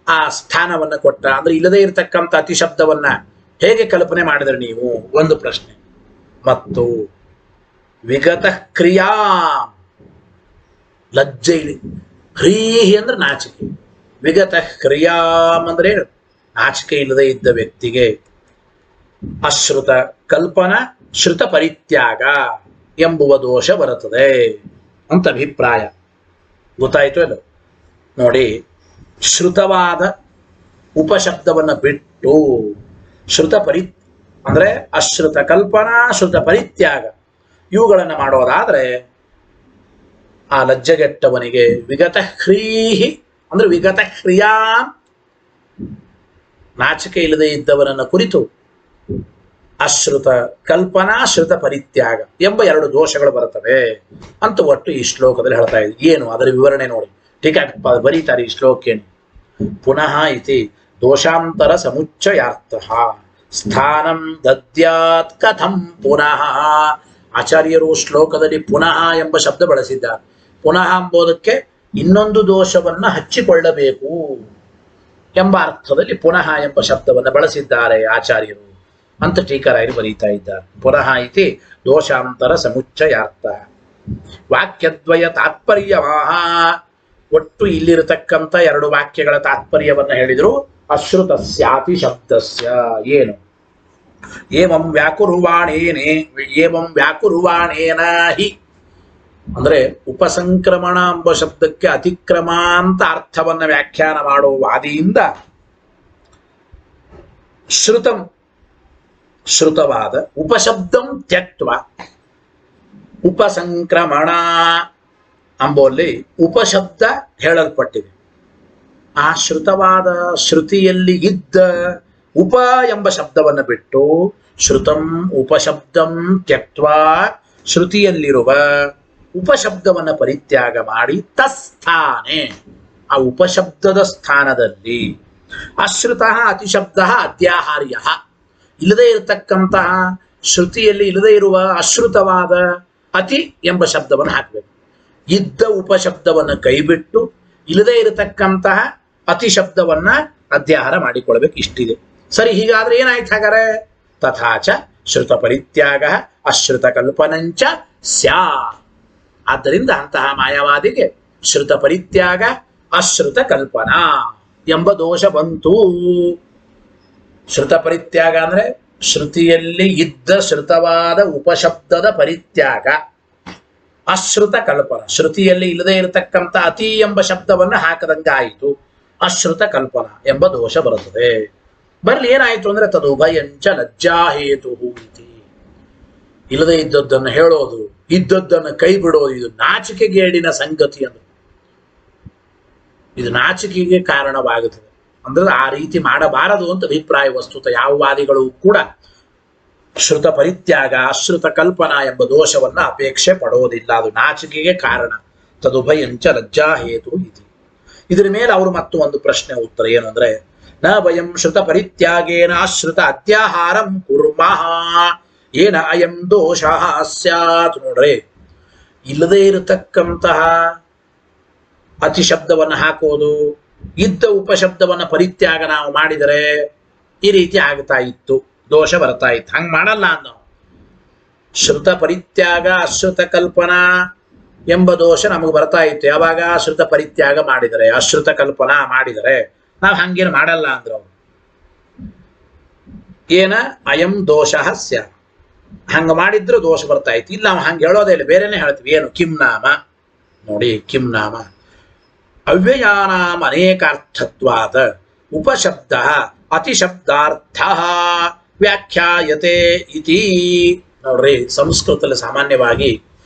ಆ ಸ್ಥಾನವನ್ನು ಕೊಟ್ಟ ಅಂದ್ರೆ ಇಲ್ಲದೇ ಇರತಕ್ಕಂಥ ಅತಿ ಶಬ್ದವನ್ನ ಹೇಗೆ ಕಲ್ಪನೆ ಮಾಡಿದ್ರೆ ನೀವು? ಒಂದು ಪ್ರಶ್ನೆ. ಮತ್ತು ವಿಗತ ಕ್ರಿಯಾ, ಲಜ್ಜೆ ಇಲ್ಲಿ ಹ್ರೀಹಿ ಅಂದ್ರೆ ನಾಚಿಕೆ. ವಿಗತ ಕ್ರಿಯಾಂ ಅಂದ್ರೆ ನಾಚಿಕೆ ಇಲ್ಲದೆ ಇದ್ದ ವ್ಯಕ್ತಿಗೆ ಅಶ್ರುತ ಕಲ್ಪನಾ ಶ್ರುತ ಪರಿತ್ಯಾಗ ಎಂಬುವ ದೋಷ ಬರುತ್ತದೆ ಅಂತ ಅಭಿಪ್ರಾಯ. ಗೊತ್ತಾಯ್ತು ಅಲ್ಲ? ನೋಡಿ, ಶ್ರುತವಾದ ಉಪಶಬ್ದವನ್ನು ಬಿಟ್ಟು ಶ್ರುತ ಅಂದ್ರೆ ಅಶ್ರುತ ಕಲ್ಪನಾ ಶ್ರುತ ಪರಿತ್ಯಾಗ ಇವುಗಳನ್ನು ಮಾಡೋದಾದ್ರೆ ಆ ಲಜ್ಜೆಗೆಟ್ಟವನಿಗೆ ವಿಗತ ಹ್ರೀಹಿ ಅಂದ್ರೆ ವಿಗತ ಕ್ರಿಯಾ, ನಾಚಿಕೆ ಇಲ್ಲದೆ ಇದ್ದವರನ್ನ ಕುರಿತು ಅಶ್ರುತ ಕಲ್ಪನಾ ಶ್ರುತ ಪರಿತ್ಯಾಗ ಎಂಬ ಎರಡು ದೋಷಗಳು ಬರುತ್ತವೆ ಅಂತ ಒಟ್ಟು ಈ ಶ್ಲೋಕದಲ್ಲಿ ಹೇಳ್ತಾ ಇದೆ. ಏನು ಅದರ ವಿವರಣೆ ನೋಡಿ, ಟೀಕಾ ಬರೀತಾರೆ ಈ ಶ್ಲೋಕೇನು. ಪುನಃ ಇತಿ ದೋಷಾಂತರ ಸಮುಚ್ಚಯಾರ್ಥ ಸ್ಥಾನಂ ದದ್ಯಾತ್ ಕಥಂ ಪುನಃ. ಆಚಾರ್ಯರು ಶ್ಲೋಕದಲ್ಲಿ ಪುನಃ ಎಂಬ ಶಬ್ದ ಬಳಸಿದ್ದಾರೆ. ಪುನಃ ಎಂಬುದಕ್ಕೆ ಇನ್ನೊಂದು ದೋಷವನ್ನ ಹಚ್ಚಿಕೊಳ್ಳಬೇಕು ಎಂಬ ಅರ್ಥದಲ್ಲಿ ಪುನಃ ಎಂಬ ಶಬ್ದವನ್ನು ಬಳಸಿದ್ದಾರೆ ಆಚಾರ್ಯರು ಅಂತ ಟೀಕಾರಾಯರು ಬರೀತಾ ಇದ್ದಾರೆ. ಪುನಃ ಇತಿ ದೋಷಾಂತರ ಸಮುಚ್ಚಯಾರ್ಥ ವಾಕ್ಯದ್ವಯ ತಾತ್ಪರ್ಯವಾಹ. ಒಟ್ಟು ಇಲ್ಲಿರತಕ್ಕಂಥ ಎರಡು ವಾಕ್ಯಗಳ ತಾತ್ಪರ್ಯವನ್ನ ಹೇಳಿದ್ರು. ಅಶ್ರುತಸ್ಯಾತಿ ಶಬ್ದಸ್ಯ ಏನು ಏವಂ ವ್ಯಾಕುರ್ವಾಣೇನ ಹಿ ಅಂದ್ರೆ ಉಪಸಂಕ್ರಮಣ ಎಂಬ ಶಬ್ದಕ್ಕೆ ಅತಿಕ್ರಮ ಅಂತ ಅರ್ಥವನ್ನ ವ್ಯಾಖ್ಯಾನ ಮಾಡುವ ವಾದಿಯಿಂದ ಶ್ರುತವಾದ ಉಪಶಬ್ದಂ ತ್ಯಕ್ತ್ವ ಉಪಸಂಕ್ರಮಣ ಅಂಬೋಲ್ಲಿ ಉಪಶಬ್ದ ಹೇಳಲ್ಪಟ್ಟಿದೆ. ಆ ಶ್ರುತವಾದ ಶ್ರುತಿಯಲ್ಲಿ ಇದ್ದ ಉಪ ಎಂಬ ಶಬ್ದವನ್ನು ಬಿಟ್ಟು ಶ್ರುತಂ ಉಪಶಬ್ದಂ ತ್ಯಕ್ತ್ವಾ ಶ್ರುತಿಯಲ್ಲಿರುವ ಉಪಶಬ್ದವನ್ನು ಪರಿತ್ಯಾಗ ಮಾಡಿ ತಸ್ಥಾನೆ ಆ ಉಪಶಬ್ದದ ಸ್ಥಾನದಲ್ಲಿ ಅಶ್ರುತ ಅತಿಶಬ್ದ ಅದ್ಯಾಹಾರ್ಯ ಇಲ್ಲದೆ ಇರತಕ್ಕಂತಹ ಶ್ರುತಿಯಲ್ಲಿ ಇಲ್ಲದೆ ಇರುವ ಅಶ್ರುತವಾದ ಅತಿ ಎಂಬ ಶಬ್ದವನ್ನು ಹಾಕಬೇಕು. ಇದ್ದ ಉಪಶಬ್ದವನ್ನು ಕೈಬಿಟ್ಟು ಇಲ್ಲದೆ ಇರತಕ್ಕಂತಹ ಅತಿ ಶಬ್ದವನ್ನ ಅಧ್ಯಾಹಾರ ಮಾಡಿಕೊಳ್ಬೇಕು. ಇಷ್ಟಿದೆ. ಸರಿ, ಹೀಗಾದ್ರೆ ಏನಾಯ್ತು ಹಾಗಾರೆ? ತಥಾಚ ಶ್ರುತ ಪರಿತ್ಯಾಗ ಅಶ್ರುತ ಕಲ್ಪನಂಚ ಸ್ಯಾ. ಆದ್ದರಿಂದ ಅಂತಹ ಮಾಯಾವಾದಿಗೆ ಶ್ರುತ ಪರಿತ್ಯಾಗ ಅಶ್ರುತ ಕಲ್ಪನಾ ಎಂಬ ದೋಷ ಬಂತು. ಶ್ರುತ ಪರಿತ್ಯಾಗ ಅಂದ್ರೆ ಶ್ರುತಿಯಲ್ಲಿ ಇದ್ದ ಶ್ರುತವಾದ ಉಪಶಬ್ದದ ಪರಿತ್ಯಾಗ. ಅಶ್ರುತ ಕಲ್ಪನಾ ಶ್ರುತಿಯಲ್ಲಿ ಇಲ್ಲದೆ ಇರತಕ್ಕಂಥ ಅತಿ ಎಂಬ ಶಬ್ದವನ್ನ ಹಾಕದಂಗಾಯಿತು. ಅಶ್ರುತ ಕಲ್ಪನಾ ಎಂಬ ದೋಷ ಬರುತ್ತದೆ. ಬರ್ಲಿ, ಏನಾಯ್ತು ಅಂದ್ರೆ ತದುಭಯಂಚ ಲಜ್ಜಾಹೇತು. ಇಲ್ಲದೆ ಇದ್ದದ್ದನ್ನು ಹೇಳೋದು, ಇದ್ದದ್ದನ್ನು ಕೈ ಬಿಡೋದು, ಇದು ನಾಚಿಕೆಗೇಡಿನ ಸಂಗತಿ ಅಂದ್ರೆ ಇದು ನಾಚಿಕೆಗೆ ಕಾರಣವಾಗುತ್ತದೆ. ಅಂದ್ರೆ ಆ ರೀತಿ ಮಾಡಬಾರದು ಅಂತ ಅಭಿಪ್ರಾಯ. ವಸ್ತುತ ಯಾವ ವಾದಿಗಳು ಕೂಡ ಶ್ರುತ ಪರಿತ್ಯಾಗ ಅಶ್ರುತ ಕಲ್ಪನಾ ಎಂಬ ದೋಷವನ್ನ ಅಪೇಕ್ಷೆ ಪಡೋದಿಲ್ಲ. ಅದು ನಾಚಿಕೆಗೆ ಕಾರಣ. ತದುಭಯಂಚ ಲಜ್ಜಾಹೇತು ಇತಿ. ಇದರ ಮೇಲೆ ಅವರು ಮತ್ತು ಒಂದು ಪ್ರಶ್ನೆ ಉತ್ತರ ಏನು ಅಂದ್ರೆ ನ ವಯಂ ಶ್ರುತ ಪರಿತ್ಯಾಗೇನ ಅಶ್ರುತ ಅತ್ಯಾಹಾರಂ ಕುರ್ಮಃ ಏನ ಅಯಂ ದೋಷ ಸ್ಯಾತ್. ನೋಡ್ರಿ, ಇಲ್ಲದೆ ಇರತಕ್ಕಂತಹ ಅತಿ ಶಬ್ದವನ್ನು ಹಾಕೋದು, ಇದ್ದ ಉಪಶಬ್ದವನ್ನ ಪರಿತ್ಯಾಗ ನಾವು ಮಾಡಿದರೆ ಈ ರೀತಿ ಆಗ್ತಾ ಇತ್ತು, ದೋಷ ಬರ್ತಾ ಇತ್ತು. ಹಂಗ್ ಮಾಡಲ್ಲ ನಾವು. ಶ್ರುತ ಪರಿತ್ಯಾಗ ಅಶ್ರುತ ಕಲ್ಪನಾ ಎಂಬ ದೋಷ ನಮಗೆ ಬರ್ತಾ ಇತ್ತು ಯಾವಾಗ? ಶ್ರುತ ಪರಿತ್ಯಾಗ ಮಾಡಿದರೆ, ಅಶ್ರುತ ಕಲ್ಪನಾ ಮಾಡಿದರೆ. ನಾವು ಹಂಗೇನು ಮಾಡಲ್ಲ ಅಂದ್ರ ಅವ್ರು. ಏನ ಅಯಂ ದೋಷ ಸ್ಯ, ಹಂಗ ಮಾಡಿದ್ರು ದೋಷ ಬರ್ತಾ ಇತ್ತು. ಇಲ್ಲ, ನಾವು ಹಂಗೆ ಹೇಳೋದೇ ಇಲ್ಲ, ಬೇರೆನೆ ಹೇಳ್ತೀವಿ. ಏನು? ಕಿಂ ನಾಮ. ನೋಡಿ, ಕಿಂ ನಾಮ ಅವ್ಯಯಾನಾಂ ಅನೇಕಾರ್ಥತ್ವಾದ ಉಪಶಬ್ದ ಅತಿಶಬ್ದಾರ್ಥ ವ್ಯಾಖ್ಯಾಯತೆ ಇತಿ. ನೋಡ್ರಿ, ಸಂಸ್ಕೃತದಲ್ಲಿ ಸಾಮಾನ್ಯವಾಗಿ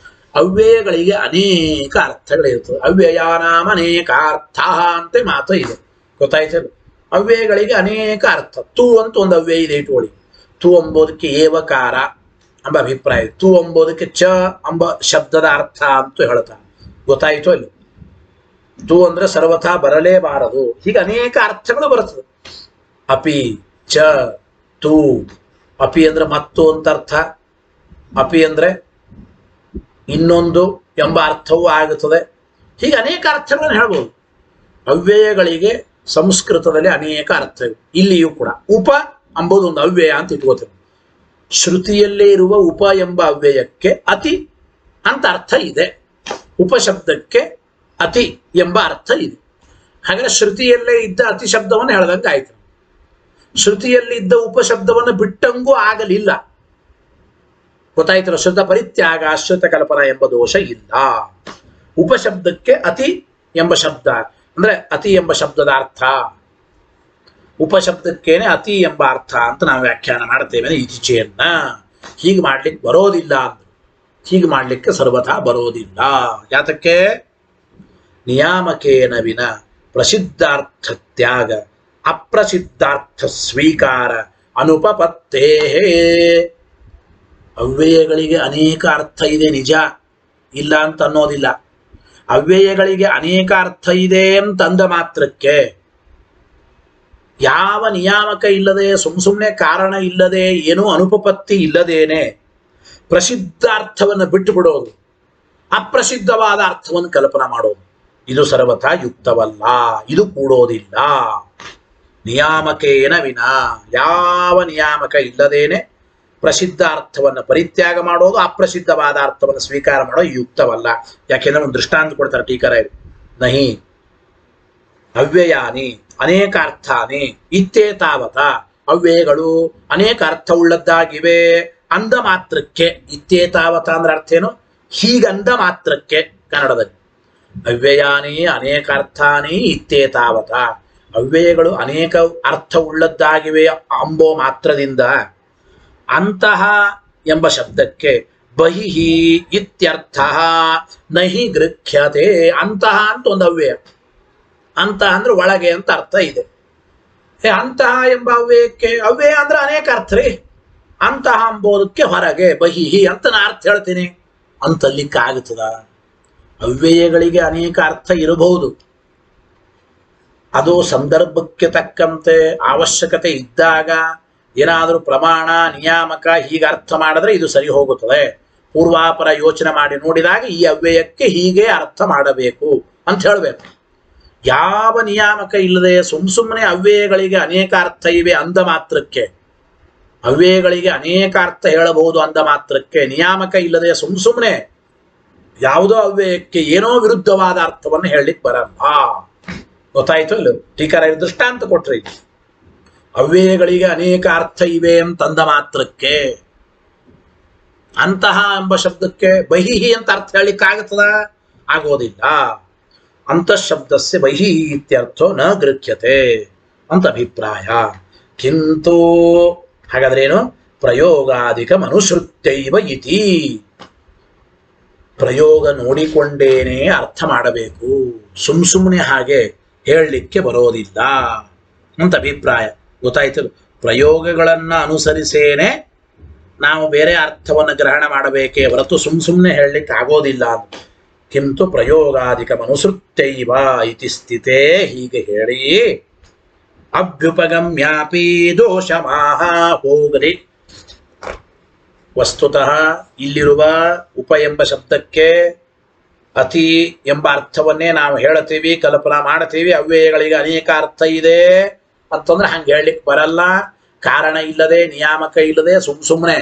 ಅವ್ಯಯಗಳಿಗೆ ಅನೇಕ ಅರ್ಥಗಳಿರ್ತದೆ. ಅವ್ಯಯಾನಾಂ ಅನೇಕಾರ್ಥ ಅಂತ ಮಾತು ಇದೆ, ಗೊತ್ತಾಯ್ತಲ್ಲ? ಅವ್ಯಯಗಳಿಗೆ ಅನೇಕ ಅರ್ಥ. ತು ಅಂತ ಒಂದು ಅವ್ಯಯ ಇದೆ ಇಟ್ಕೊಳ್ಳಿ. ತು ಎಂಬುದಕ್ಕೆ ಏವಕಾರ ಎಂಬ ಅಭಿಪ್ರಾಯ. ತು ಎಂಬುದಕ್ಕೆ ಚ ಎಂಬ ಶಬ್ದದ ಅರ್ಥ ಅಂತೂ ಹೇಳ್ತಾರೆ, ಗೊತ್ತಾಯ್ತೋ ಇಲ್ಲ? ತು ಅಂದ್ರೆ ಸರ್ವಥಾ ಬರಲೇಬಾರದು. ಹೀಗೆ ಅನೇಕ ಅರ್ಥಗಳು ಬರ್ತದೆ. ಅಪಿ, ಚ, ತು. ಅಪಿ ಅಂದ್ರೆ ಮತ್ತು ಅಂತ ಅರ್ಥ, ಅಪಿ ಅಂದ್ರೆ ಇನ್ನೊಂದು ಎಂಬ ಅರ್ಥವೂ ಆಗುತ್ತದೆ. ಹೀಗೆ ಅನೇಕ ಅರ್ಥಗಳನ್ನು ಹೇಳ್ಬೋದು. ಅವ್ಯಯಗಳಿಗೆ ಸಂಸ್ಕೃತದಲ್ಲಿ ಅನೇಕ ಅರ್ಥಗಳು. ಇಲ್ಲಿಯೂ ಕೂಡ ಉಪ ಎಂಬುದು ಒಂದು ಅವ್ಯಯ ಅಂತ ಇಟ್ಕೋತೇವೆ. ಶ್ರುತಿಯಲ್ಲೇ ಇರುವ ಉಪ ಎಂಬ ಅವ್ಯಯಕ್ಕೆ ಅತಿ ಅಂತ ಅರ್ಥ ಇದೆ. ಉಪಶಬ್ದಕ್ಕೆ ಅತಿ ಎಂಬ ಅರ್ಥ ಇದೆ. ಹಾಗಾದ್ರೆ ಶ್ರುತಿಯಲ್ಲೇ ಇದ್ದ ಅತಿ ಶಬ್ದವನ್ನು ಹೇಳ್ದಂಗೆ ಆಯ್ತು. ಶ್ರುತಿಯಲ್ಲಿ ಇದ್ದ ಉಪಶಬ್ದವನ್ನು ಬಿಟ್ಟಂಗೂ ಆಗಲಿಲ್ಲ, ಗೊತ್ತಾಯ್ತಲ್ಲ? ಶ್ರುತ ಪರಿತ್ಯಾಗ ಅಶ್ರುತ ಕಲ್ಪನಾ ಎಂಬ ದೋಷ ಇಲ್ಲ. ಉಪಶಬ್ದಕ್ಕೆ ಅತಿ ಎಂಬ ಶಬ್ದ ಅಂದ್ರೆ ಅತಿ ಎಂಬ ಶಬ್ದದ ಅರ್ಥ, ಉಪಶಬ್ದಕ್ಕೇನೆ ಅತಿ ಎಂಬ ಅರ್ಥ ಅಂತ ನಾವು ವ್ಯಾಖ್ಯಾನ ಮಾಡ್ತೇವೆ. ಇತಿಚೆಯನ್ನ ಹೀಗೆ ಮಾಡ್ಲಿಕ್ಕೆ ಬರೋದಿಲ್ಲ ಅಂದ್ರು. ಹೀಗೆ ಮಾಡ್ಲಿಕ್ಕೆ ಸರ್ವಥಾ ಬರೋದಿಲ್ಲ. ಯಾತಕ್ಕೆ? ನಿಯಾಮಕೇನ ವಿನ ಪ್ರಸಿದ್ಧಾರ್ಥ ತ್ಯಾಗ ಅಪ್ರಸಿದ್ಧಾರ್ಥ ಸ್ವೀಕಾರ ಅನುಪಪತ್ತೇ. ಅವ್ಯಯಗಳಿಗೆ ಅನೇಕ ಅರ್ಥ ಇದೆ, ನಿಜ, ಇಲ್ಲ ಅಂತ ಅನ್ನೋದಿಲ್ಲ. ಅವ್ಯಯಗಳಿಗೆ ಅನೇಕ ಅರ್ಥ ಇದೆ ಅಂತಂದ ಮಾತ್ರಕ್ಕೆ ಯಾವ ನಿಯಾಮಕ ಇಲ್ಲದೆ ಸುಮ್ಮನೆ ಕಾರಣ ಇಲ್ಲದೆ ಏನೂ ಅನುಪಪತ್ತಿ ಇಲ್ಲದೇನೆ ಪ್ರಸಿದ್ಧ ಅರ್ಥವನ್ನು ಬಿಟ್ಟು ಬಿಡೋದು, ಅಪ್ರಸಿದ್ಧವಾದ ಅರ್ಥವನ್ನು ಕಲ್ಪನಾ ಮಾಡೋದು, ಇದು ಸರ್ವಥಾ ಯುಕ್ತವಲ್ಲ, ಇದು ಕೂಡೋದಿಲ್ಲ. ನಿಯಾಮಕೇನ ವಿನ, ಯಾವ ನಿಯಾಮಕ ಇಲ್ಲದೇನೆ ಪ್ರಸಿದ್ಧ ಅರ್ಥವನ್ನು ಪರಿತ್ಯಾಗ ಮಾಡೋದು, ಅಪ್ರಸಿದ್ಧವಾದ ಅರ್ಥವನ್ನು ಸ್ವೀಕಾರ ಮಾಡೋದು ಯುಕ್ತವಲ್ಲ. ಯಾಕೆಂದ್ರೆ ಒಂದು ದೃಷ್ಟಾಂತ ಕೊಡ್ತಾರೆ ಟೀಕರ, ನಹಿ ಅವ್ಯಯಾನಿ ಅನೇಕ ಅರ್ಥಾನಿ ಇತ್ತೇ ತಾವತ, ಅವ್ಯಯಗಳು ಅನೇಕ ಅರ್ಥವುಳ್ಳದ್ದಾಗಿವೆ ಅಂದ ಮಾತ್ರಕ್ಕೆ, ಇತ್ತೇ ತಾವತ ಅಂದ್ರೆ ಅರ್ಥ ಏನು? ಹೀಗಂದ ಮಾತ್ರಕ್ಕೆ. ಕನ್ನಡದಲ್ಲಿ ಅವ್ಯಯಾನಿ ಅನೇಕ ಅರ್ಥಾನಿ ಇತ್ತೇ ತಾವತ, ಅವ್ಯಯಗಳು ಅನೇಕ ಅರ್ಥವುಳ್ಳದ್ದಾಗಿವೆ ಅಂಬೋ ಮಾತ್ರದಿಂದ ಅಂತಹ ಎಂಬ ಶಬ್ದಕ್ಕೆ ಬಹಿಹಿ ಇತ್ಯರ್ಥ ನಹಿ ಗೃಹ್ಯತೆ. ಅಂತಹ ಅಂತ ಒಂದು ಅವ್ಯಯ, ಅಂತಹ ಅಂದ್ರೆ ಒಳಗೆ ಅಂತ ಅರ್ಥ ಇದೆ. ಅಂತಹ ಎಂಬ ಅವ್ಯಯಕ್ಕೆ, ಅವ್ಯಯ ಅಂದ್ರೆ ಅನೇಕ ಅರ್ಥ ರೀ, ಅಂತಹ ಅಂಬೋದಕ್ಕೆ ಹೊರಗೆ ಬಹಿಹಿ ಅಂತ ನಾ ಅರ್ಥ ಹೇಳ್ತೀನಿ ಅಂತಲ್ಲಿಕ್ಕಾಗುತ್ತದ? ಅವ್ಯಯಗಳಿಗೆ ಅನೇಕ ಅರ್ಥ ಇರಬಹುದು, ಅದು ಸಂದರ್ಭಕ್ಕೆ ತಕ್ಕಂತೆ ಅವಶ್ಯಕತೆ ಇದ್ದಾಗ ಏನಾದರೂ ಪ್ರಮಾಣ ನಿಯಾಮಕ ಹೀಗೆ ಅರ್ಥ ಮಾಡಿದ್ರೆ ಇದು ಸರಿ ಹೋಗುತ್ತದೆ. ಪೂರ್ವಾಪರ ಯೋಚನೆ ಮಾಡಿ ನೋಡಿದಾಗ ಈ ಅವ್ಯಯಕ್ಕೆ ಹೀಗೆ ಅರ್ಥ ಮಾಡಬೇಕು ಅಂತ ಹೇಳಬೇಕು. ಯಾವ ನಿಯಾಮಕ ಇಲ್ಲದೆ ಸುಮ್ಮನೆ ಅವ್ಯಯಗಳಿಗೆ ಅನೇಕ ಅರ್ಥ ಇವೆ ಅಂದ ಮಾತ್ರಕ್ಕೆ, ಅವ್ಯಯಗಳಿಗೆ ಅನೇಕ ಅರ್ಥ ಹೇಳಬಹುದು ಅಂದ ಮಾತ್ರಕ್ಕೆ, ನಿಯಾಮಕ ಇಲ್ಲದೆ ಸುಮ್ಮನೆ ಯಾವುದೋ ಅವ್ಯಯಕ್ಕೆ ಏನೋ ವಿರುದ್ಧವಾದ ಅರ್ಥವನ್ನು ಹೇಳಲಿಕ್ಕೆ ಬರಲ್ಲ. ಗೊತ್ತಾಯ್ತು ಇಲ್ಲ? ಟೀಕಾರ ದೃಷ್ಟಾಂತ ಕೊಟ್ರಿ, ಅವ್ಯಯಗಳಿಗೆ ಅನೇಕ ಅರ್ಥ ಇವೆ ಅಂತಂದ ಮಾತ್ರಕ್ಕೆ ಅಂತಹ ಎಂಬ ಶಬ್ದಕ್ಕೆ ಬಹಿಹಿ ಅಂತ ಅರ್ಥ ಹೇಳಲಿಕ್ಕಾಗುತ್ತದ? ಆಗೋದಿಲ್ಲ. ಅಂತಃಶಬ್ದಸ್ಯ ಬಹಿಹಿ ಇತ್ಯರ್ಥೋ ನ ಗೃಹ್ಯತೆ ಅಂತ ಅಭಿಪ್ರಾಯ. ಕಿಂತು ಹಾಗಾದ್ರೆ ಏನು? ಪ್ರಯೋಗಾಧಿಕ ಮನುಸೃತ್ಯೈವ ಇತಿ, ಪ್ರಯೋಗ ನೋಡಿಕೊಂಡೇನೆ ಅರ್ಥ ಮಾಡಬೇಕು, ಸುಮ್ಮನೆ ಹಾಗೆ ಹೇಳಲಿಕ್ಕೆ ಬರೋದಿಲ್ಲ ಅಂತ ಅಭಿಪ್ರಾಯ. ಗೊತ್ತಾಯ್ತು? ಪ್ರಯೋಗಗಳನ್ನ ಅನುಸರಿಸೇನೆ ನಾವು ಬೇರೆ ಅರ್ಥವನ್ನು ಗ್ರಹಣ ಮಾಡಬೇಕೇ ಹೊರತು ಸುಮ್ಮನೆ ಹೇಳಲಿಕ್ಕೆ ಆಗೋದಿಲ್ಲ. ಕಿಂತು ಪ್ರಯೋಗಾಧಿಕ ಮನುಸೃತ್ಯೈವ ಇತಿ ಸ್ಥಿತೇ, ಹೀಗೆ ಹೇಳಿ ಅಭ್ಯುಪಗಮ್ಯಾಪಿ ದೋಷಮಾಹ ಹೋಗಲಿ. ವಸ್ತುತಃ ಇಲ್ಲಿರುವ ಉಪ ಎಂಬ ಶಬ್ದಕ್ಕೆ ಅತಿ ಎಂಬ ಅರ್ಥವನ್ನೇ ನಾವು ಹೇಳ್ತೀವಿ, ಕಲ್ಪನಾ ಮಾಡ್ತೀವಿ. ಅವ್ಯಯಗಳಿಗೆ ಅನೇಕ ಅರ್ಥ ಇದೆ ಅಂತಂದ್ರೆ ಹಂಗೆ ಹೇಳಲಿಕ್ಕೆ ಬರಲ್ಲ. ಕಾರಣ ಇಲ್ಲದೆ, ನಿಯಾಮಕ ಇಲ್ಲದೆ ಸುಮ್ಮನೆ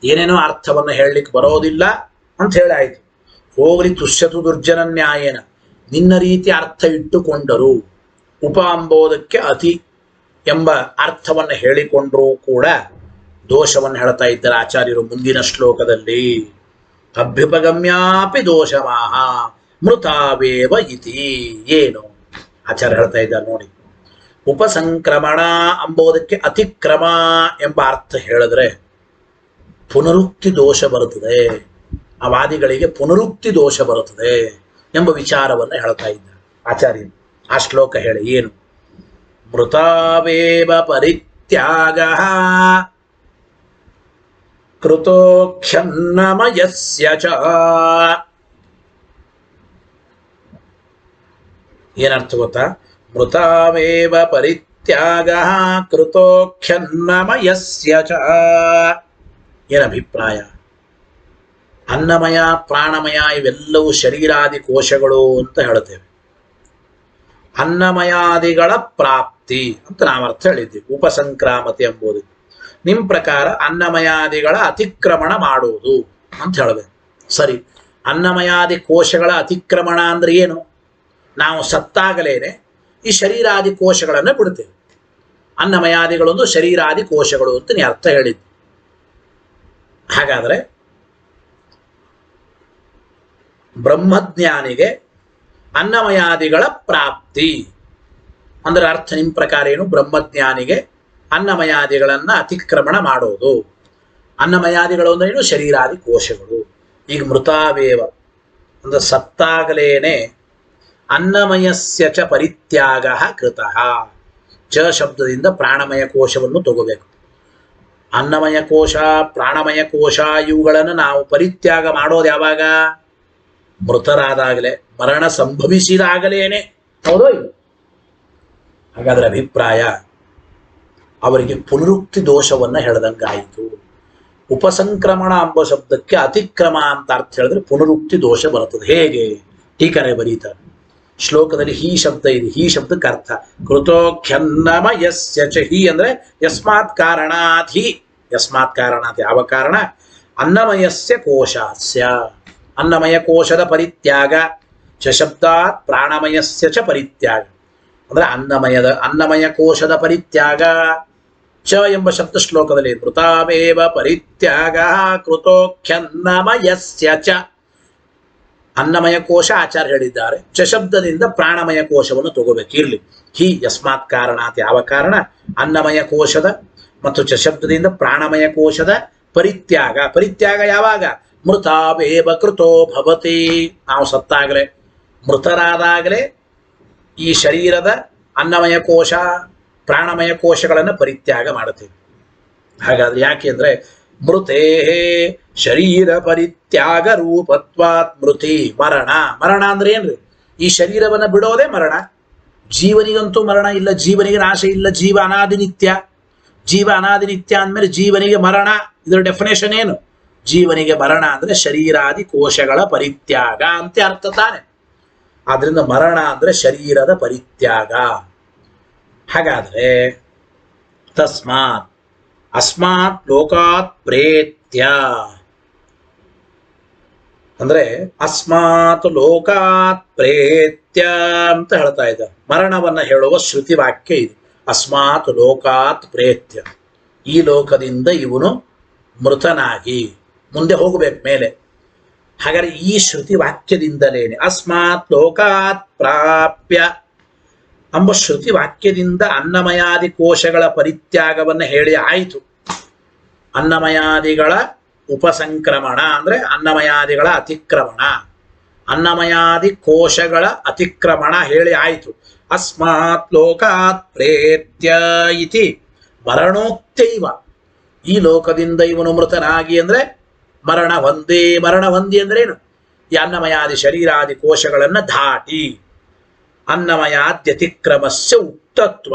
ಏನೇನೋ ಅರ್ಥವನ್ನು ಹೇಳಲಿಕ್ಕೆ ಬರೋದಿಲ್ಲ ಅಂತ ಹೇಳಿ ಆಯ್ತು. ಹೋಗಲಿ ತುಷ್ಯತು ದುರ್ಜನ ನ್ಯಾಯೇನ, ನಿನ್ನ ರೀತಿ ಅರ್ಥ ಇಟ್ಟುಕೊಂಡರು ಉಪ ಅಂಬೋದಕ್ಕೆ ಅತಿ ಎಂಬ ಅರ್ಥವನ್ನು ಹೇಳಿಕೊಂಡ್ರೂ ಕೂಡ ದೋಷವನ್ನು ಹೇಳ್ತಾ ಇದ್ದಾರೆ ಆಚಾರ್ಯರು ಮುಂದಿನ ಶ್ಲೋಕದಲ್ಲಿ. ಅಭ್ಯುಪಗಮ್ಯಾಪಿ ದೋಷಮಾಹ ಮೃತಾವೇವ ಇತಿ. ಏನು ಆಚಾರ್ಯ ಹೇಳ್ತಾ ಇದ್ದಾರೆ ನೋಡಿ. ಉಪಸಂಕ್ರಮಣ ಅಂಬೋದಕ್ಕೆ ಅತಿಕ್ರಮ ಎಂಬ ಅರ್ಥ ಹೇಳಿದ್ರೆ ಪುನರುಕ್ತಿ ದೋಷ ಬರುತ್ತದೆ, ಆ ವಾದಿಗಳಿಗೆ ಪುನರುಕ್ತಿ ದೋಷ ಬರುತ್ತದೆ ಎಂಬ ವಿಚಾರವನ್ನು ಹೇಳ್ತಾ ಇದ್ದಾರೆ ಆಚಾರ್ಯರು. ಆ ಶ್ಲೋಕ ಹೇಳಿ ಏನು? ಮೃತಾವೇವ ಪರಿತ್ಯಾಗ ಕೃತೋಖ್ಯನ್ನಮಯಸ್ಯ ಚ. ಏನರ್ಥ ಗೊತ್ತಾ? ಮೃತಾವೇವ ಪರಿತ್ಯಾಗ ಕೃತೋಖ್ಯನ್ನಮಯಸ್ಯ ಚ. ಏನಭಿಪ್ರಾಯ? ಅನ್ನಮಯ, ಪ್ರಾಣಮಯ ಇವೆಲ್ಲವೂ ಶರೀರಾದಿ ಕೋಶಗಳು ಅಂತ ಹೇಳ್ತೇವೆ. ಅನ್ನಮಯಾದಿಗಳ ಪ್ರಾಪ್ತಿ ಅಂತ ನಾವು ಅರ್ಥ ಹೇಳಿದ್ದೀವಿ. ಉಪಸಂಕ್ರಾಮತೆ ಎಂಬುದು ನಿಮ್ಮ ಪ್ರಕಾರ ಅನ್ನಮಯಾದಿಗಳ ಅತಿಕ್ರಮಣ ಮಾಡುವುದು ಅಂತ ಹೇಳಬೇಕು. ಸರಿ, ಅನ್ನಮಯಾದಿ ಕೋಶಗಳ ಅತಿಕ್ರಮಣ ಅಂದ್ರೆ ಏನು? ನಾವು ಸತ್ತಾಗಲೇನೆ ಈ ಶರೀರಾದಿ ಕೋಶಗಳನ್ನು ಬಿಡ್ತೇವೆ. ಅನ್ನಮಯಾದಿಗಳೊಂದು ಶರೀರಾದಿ ಕೋಶಗಳು ಅಂತ ನೀ ಅರ್ಥ ಹೇಳಿದ್ದು. ಹಾಗಾದ್ರೆ ಬ್ರಹ್ಮಜ್ಞಾನಿಗೆ ಅನ್ನಮಯಾದಿಗಳ ಪ್ರಾಪ್ತಿ ಅಂದ್ರೆ ಅರ್ಥ ನಿಮ್ಮ ಪ್ರಕಾರ ಏನು? ಬ್ರಹ್ಮಜ್ಞಾನಿಗೆ ಅನ್ನಮಯಾದಿಗಳನ್ನ ಅತಿಕ್ರಮಣ ಮಾಡೋದು. ಅನ್ನಮಯಾದಿಗಳು ಅಂದ್ರೆ ಏನು? ಶರೀರಾದಿ ಕೋಶಗಳು. ಈಗ ಮೃತಾವೇವ ಅಂದ್ರೆ ಸತ್ತಾಗಲೇನೆ ಅನ್ನಮಯಸ್ಯ ಚ ಪರಿತ್ಯಾಗ ಕೃತಃ, ಚ ಶಬ್ದದಿಂದ ಪ್ರಾಣಮಯ ಕೋಶವನ್ನು ತಗೋಬೇಕು. ಅನ್ನಮಯ ಕೋಶ, ಪ್ರಾಣಮಯ ಕೋಶ ಇವುಗಳನ್ನು ನಾವು ಪರಿತ್ಯಾಗ ಮಾಡೋದು ಯಾವಾಗ? ಮೃತರಾದಾಗಲೇ, ಮರಣ ಸಂಭವಿಸಿದಾಗಲೇನೆ. ಹೌದೋ ಇಲ್ಲ? ಹಾಗಾದ್ರೆ ಅಭಿಪ್ರಾಯ ಅವರಿಗೆ ಪುನರುಕ್ತಿ ದೋಷವನ್ನ ಹೇಳ್ದಂಗಾಯಿತು. ಉಪಸಂಕ್ರಮಣ ಎಂಬ ಶಬ್ದಕ್ಕೆ ಅತಿಕ್ರಮ ಅಂತ ಅರ್ಥ ಹೇಳಿದ್ರೆ ಪುನರುಕ್ತಿ ದೋಷ ಬರುತ್ತದೆ. ಹೇಗೆ? ಟೀಕರೆ ಬರೀತಾರೆ. ಶ್ಲೋಕದಲ್ಲಿ ಹಿ ಶಬ್ದ ಇದೆ. ಹಿ ಶಬ್ದಕ್ಕೆ ಅರ್ಥ ಕೃತೋಖ್ಯನ್ನಮಯಸ್ಯ ಚ. ಹಿ ಅಂದ್ರೆ ಯಸ್ಮಾತ್ ಕಾರಣಾತ್. ಹಿ ಯಸ್ಮಾತ್ ಕಾರಣಾತ್ ಯಾವ ಕಾರಣ? ಅನ್ನಮಯಸ್ಯ ಕೋಶಸ್ಯ, ಅನ್ನಮಯ ಕೋಶದ ಪರಿತ್ಯಾಗ. ಚ ಶಬ್ದಾತ್ ಪ್ರಾಣಮಯಸ್ಯ ಚ ಪರಿತ್ಯಾಗ ಅಂದ್ರೆ ಅನ್ನಮಯ ಕೋಶದ ಪರಿತ್ಯಾಗ. ಚ ಎಂಬ ಶಬ್ದ ಶ್ಲೋಕದಲ್ಲಿ ಮೃತಾವೇವ ಪರಿತ್ಯಾಗ ಕೃತೋಖ್ಯನ್ನಮಯಸ್ಯ ಚ. ಅನ್ನಮಯ ಕೋಶ ಆಚಾರ್ಯ ಹೇಳಿದ್ದಾರೆ. ಚ ಶಬ್ದದಿಂದ ಪ್ರಾಣಮಯ ಕೋಶವನ್ನು ತಗೋಬೇಕು. ಇರ್ಲಿ. ಹಿ ಯಸ್ಮಾತ್ ಕಾರಣಾತ್ ಯಾವ ಕಾರಣ? ಅನ್ನಮಯ ಕೋಶದ ಮತ್ತು ಚ ಶಬ್ದದಿಂದ ಪ್ರಾಣಮಯ ಕೋಶದ ಪರಿತ್ಯಾಗ. ಪರಿತ್ಯಾಗ ಯಾವಾಗ? ಮೃತಾವೇವ ಕೃತೋ ಭವತಿ. ನಾವು ಸತ್ತಾಗಲೇ, ಮೃತರಾದಾಗಲೇ ಈ ಶರೀರದ ಅನ್ನಮಯ ಕೋಶ ಪ್ರಾಣಮಯ ಕೋಶಗಳನ್ನು ಪರಿತ್ಯಾಗ ಮಾಡುತ್ತೇವೆ. ಹಾಗಾದ್ರೆ ಯಾಕೆ ಅಂದ್ರೆ ಮೃತೇ ಶರೀರ ಪರಿತ್ಯಾಗ ರೂಪತ್ವಾತ್ ಮೃತಿ ಮರಣ. ಮರಣ ಅಂದ್ರೆ ಏನ್ರಿ? ಈ ಶರೀರವನ್ನ ಬಿಡೋದೇ ಮರಣ. ಜೀವನಿಗಂತೂ ಮರಣ ಇಲ್ಲ, ಜೀವನಿಗೆ ನಾಶ ಇಲ್ಲ. ಜೀವ ಅನಾದಿ ನಿತ್ಯ. ಜೀವ ಅನಾದಿ ನಿತ್ಯ ಅಂದ್ಮೇಲೆ ಜೀವನಿಗೆ ಮರಣ. ಇದರ ಡೆಫಿನೇಷನ್ ಏನು? ಜೀವನಿಗೆ ಮರಣ ಅಂದ್ರೆ ಶರೀರಾದಿ ಕೋಶಗಳ ಪರಿತ್ಯಾಗ ಅಂತ ಅರ್ಥ ತಾನೆ. ಆದ್ರಿಂದ ಮರಣ ಅಂದ್ರೆ ಶರೀರದ ಪರಿತ್ಯಾಗ. ಹಾಗಾದ್ರೆ ತಸ್ಮಾತ್ ಅಸ್ಮಾತ್ ಲೋಕಾತ್ ಪ್ರೇತ್ಯ ಅಂದ್ರೆ ಅಸ್ಮಾತ್ ಲೋಕಾತ್ ಪ್ರೇತ್ಯ ಅಂತ ಹೇಳ್ತಾ ಇದ್ದಾರೆ. ಮರಣವನ್ನ ಹೇಳುವ ಶ್ರುತಿ ವಾಕ್ಯ ಇದು. ಅಸ್ಮಾತ್ ಲೋಕಾತ್ ಪ್ರೇತ್ಯ, ಈ ಲೋಕದಿಂದ ಇವನು ಮೃತನಾಗಿ ಮುಂದೆ ಹೋಗಬೇಕು ಮೇಲೆ. ಹಾಗಾದ್ರೆ ಈ ಶ್ರುತಿ ವಾಕ್ಯದಿಂದಲೇನೆ ಅಸ್ಮಾತ್ ಲೋಕಾತ್ ಪ್ರಾಪ್ಯ ಎಂಬ ಶ್ರುತಿ ವಾಕ್ಯದಿಂದ ಅನ್ನಮಯಾದಿ ಕೋಶಗಳ ಪರಿತ್ಯಾಗವನ್ನು ಹೇಳಿ ಆಯಿತು. ಅನ್ನಮಯಾದಿಗಳ ಉಪಸಂಕ್ರಮಣ ಅಂದ್ರೆ ಅನ್ನಮಯಾದಿಗಳ ಅತಿಕ್ರಮಣ, ಅನ್ನಮಯಾದಿ ಕೋಶಗಳ ಅತಿಕ್ರಮಣ ಹೇಳಿ ಆಯಿತು. ಅಸ್ಮಾತ್ ಲೋಕಾತ್ ಪ್ರೇತ್ಯ ಇತಿ ಮರಣೋಕ್ತೈವ. ಈ ಲೋಕದಿಂದ ಇವನು ಮೃತನಾಗಿ ಅಂದ್ರೆ ಮರಣ ಹೊಂದಿ. ಮರಣ ಹೊಂದಿ ಅಂದ್ರೆ ಏನು? ಈ ಅನ್ನಮಯಾದಿ ಶರೀರಾದಿ ಕೋಶಗಳನ್ನ ದಾಟಿ ಅನ್ನಮಯಾದ್ಯತಿಕ್ರಮಸ್ಯ ಉಕ್ತತ್ವ.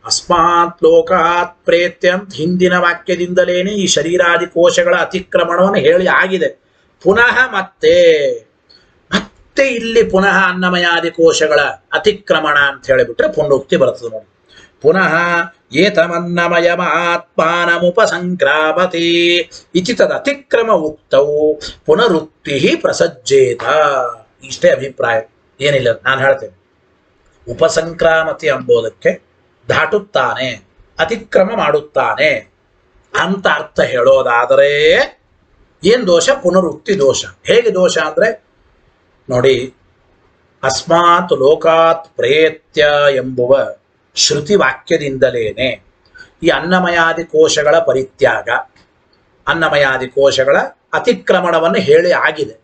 ಅಸ್ಮಾತ್ ಲೋಕಾತ್ ಪ್ರೇತ್ಯ ಅಂತ ಹಿಂದಿನ ವಾಕ್ಯದಿಂದಲೇನೆ ಈ ಶರೀರಾದಿ ಕೋಶಗಳ ಅತಿಕ್ರಮಣವನ್ನು ಹೇಳಿ ಆಗಿದೆ. ಪುನಃ ಮತ್ತೆ ಇಲ್ಲಿ ಪುನಃ ಅನ್ನಮಯಾದಿ ಕೋಶಗಳ ಅತಿಕ್ರಮಣ ಅಂತ ಹೇಳಿಬಿಟ್ರೆ ಪುನರುಕ್ತಿ ಬರ್ತದೆ ನೋಡಿ. ಪುನಃ ಏತಮನ್ನಮಯಮಾತ್ಮಾನಮುಪಸಂಕ್ರಾಮತಿ ಇತಿ ತದ್ ಅತಿಕ್ರಮ ಉಕ್ತವು ಪುನರುಕ್ತಿ ಪ್ರಸಜ್ಜೇತ. ಇಷ್ಟೇ ಅಭಿಪ್ರಾಯ, ಏನಿಲ್ಲ. ನಾನು ಹೇಳ್ತೇನೆ, ಉಪಸಂಕ್ರಾಮತಿ ಎಂಬುದಕ್ಕೆ ದಾಟುತ್ತಾನೆ, ಅತಿಕ್ರಮ ಮಾಡುತ್ತಾನೆ ಅಂತ ಅರ್ಥ ಹೇಳೋದಾದರೆ ಏನ್ ದೋಷ? ಪುನರುಕ್ತಿ ದೋಷ. ಹೇಗೆ ದೋಷ ಅಂದ್ರೆ ನೋಡಿ, ಅಸ್ಮಾತ್ ಲೋಕಾತ್ ಪ್ರೇತ್ಯ ಎಂಬುವ ಶ್ರುತಿ ವಾಕ್ಯದಿಂದಲೇನೆ ಈ ಅನ್ನಮಯಾದಿ ಕೋಶಗಳ ಪರಿತ್ಯಾಗ, ಅನ್ನಮಯಾದಿ ಕೋಶಗಳ ಅತಿಕ್ರಮಣವನ್ನು ಹೇಳಿ ಆಗಿದೆ.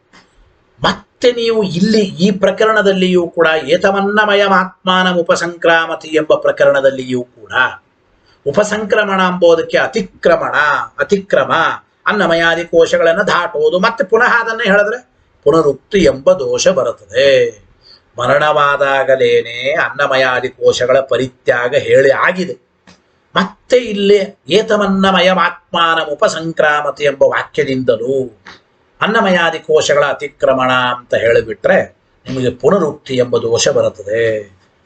ಮತ್ತೆ ನೀವು ಇಲ್ಲಿ ಈ ಪ್ರಕರಣದಲ್ಲಿಯೂ ಕೂಡ ಏತಮನ್ನಮಯಮಾತ್ಮಾನ ಉಪಸಂಕ್ರಾಮತಿ ಎಂಬ ಪ್ರಕರಣದಲ್ಲಿಯೂ ಕೂಡ ಉಪಸಂಕ್ರಮಣ ಎಂಬುದಕ್ಕೆ ಅತಿಕ್ರಮ ಅನ್ನಮಯಾದಿ ಕೋಶಗಳನ್ನು ದಾಟೋದು. ಮತ್ತೆ ಪುನಃ ಅದನ್ನೇ ಹೇಳಿದ್ರೆ ಪುನರುಕ್ತಿ ಎಂಬ ದೋಷ ಬರುತ್ತದೆ. ಮರಣವಾದಾಗಲೇನೆ ಅನ್ನಮಯಾದಿ ಕೋಶಗಳ ಪರಿತ್ಯಾಗ ಹೇಳಿ ಆಗಿದೆ. ಮತ್ತೆ ಇಲ್ಲಿ ಏತಮನ್ನಮಯಮಾತ್ಮಾನ ಉಪಸಂಕ್ರಾಮತಿ ಎಂಬ ವಾಕ್ಯದಿಂದಲೂ ಅನ್ನಮಯಾದಿ ಕೋಶಗಳ ಅತಿಕ್ರಮಣ ಅಂತ ಹೇಳಿಬಿಟ್ರೆ ನಿಮಗೆ ಪುನರುಕ್ತಿ ಎಂಬ ದೋಷ ಬರುತ್ತದೆ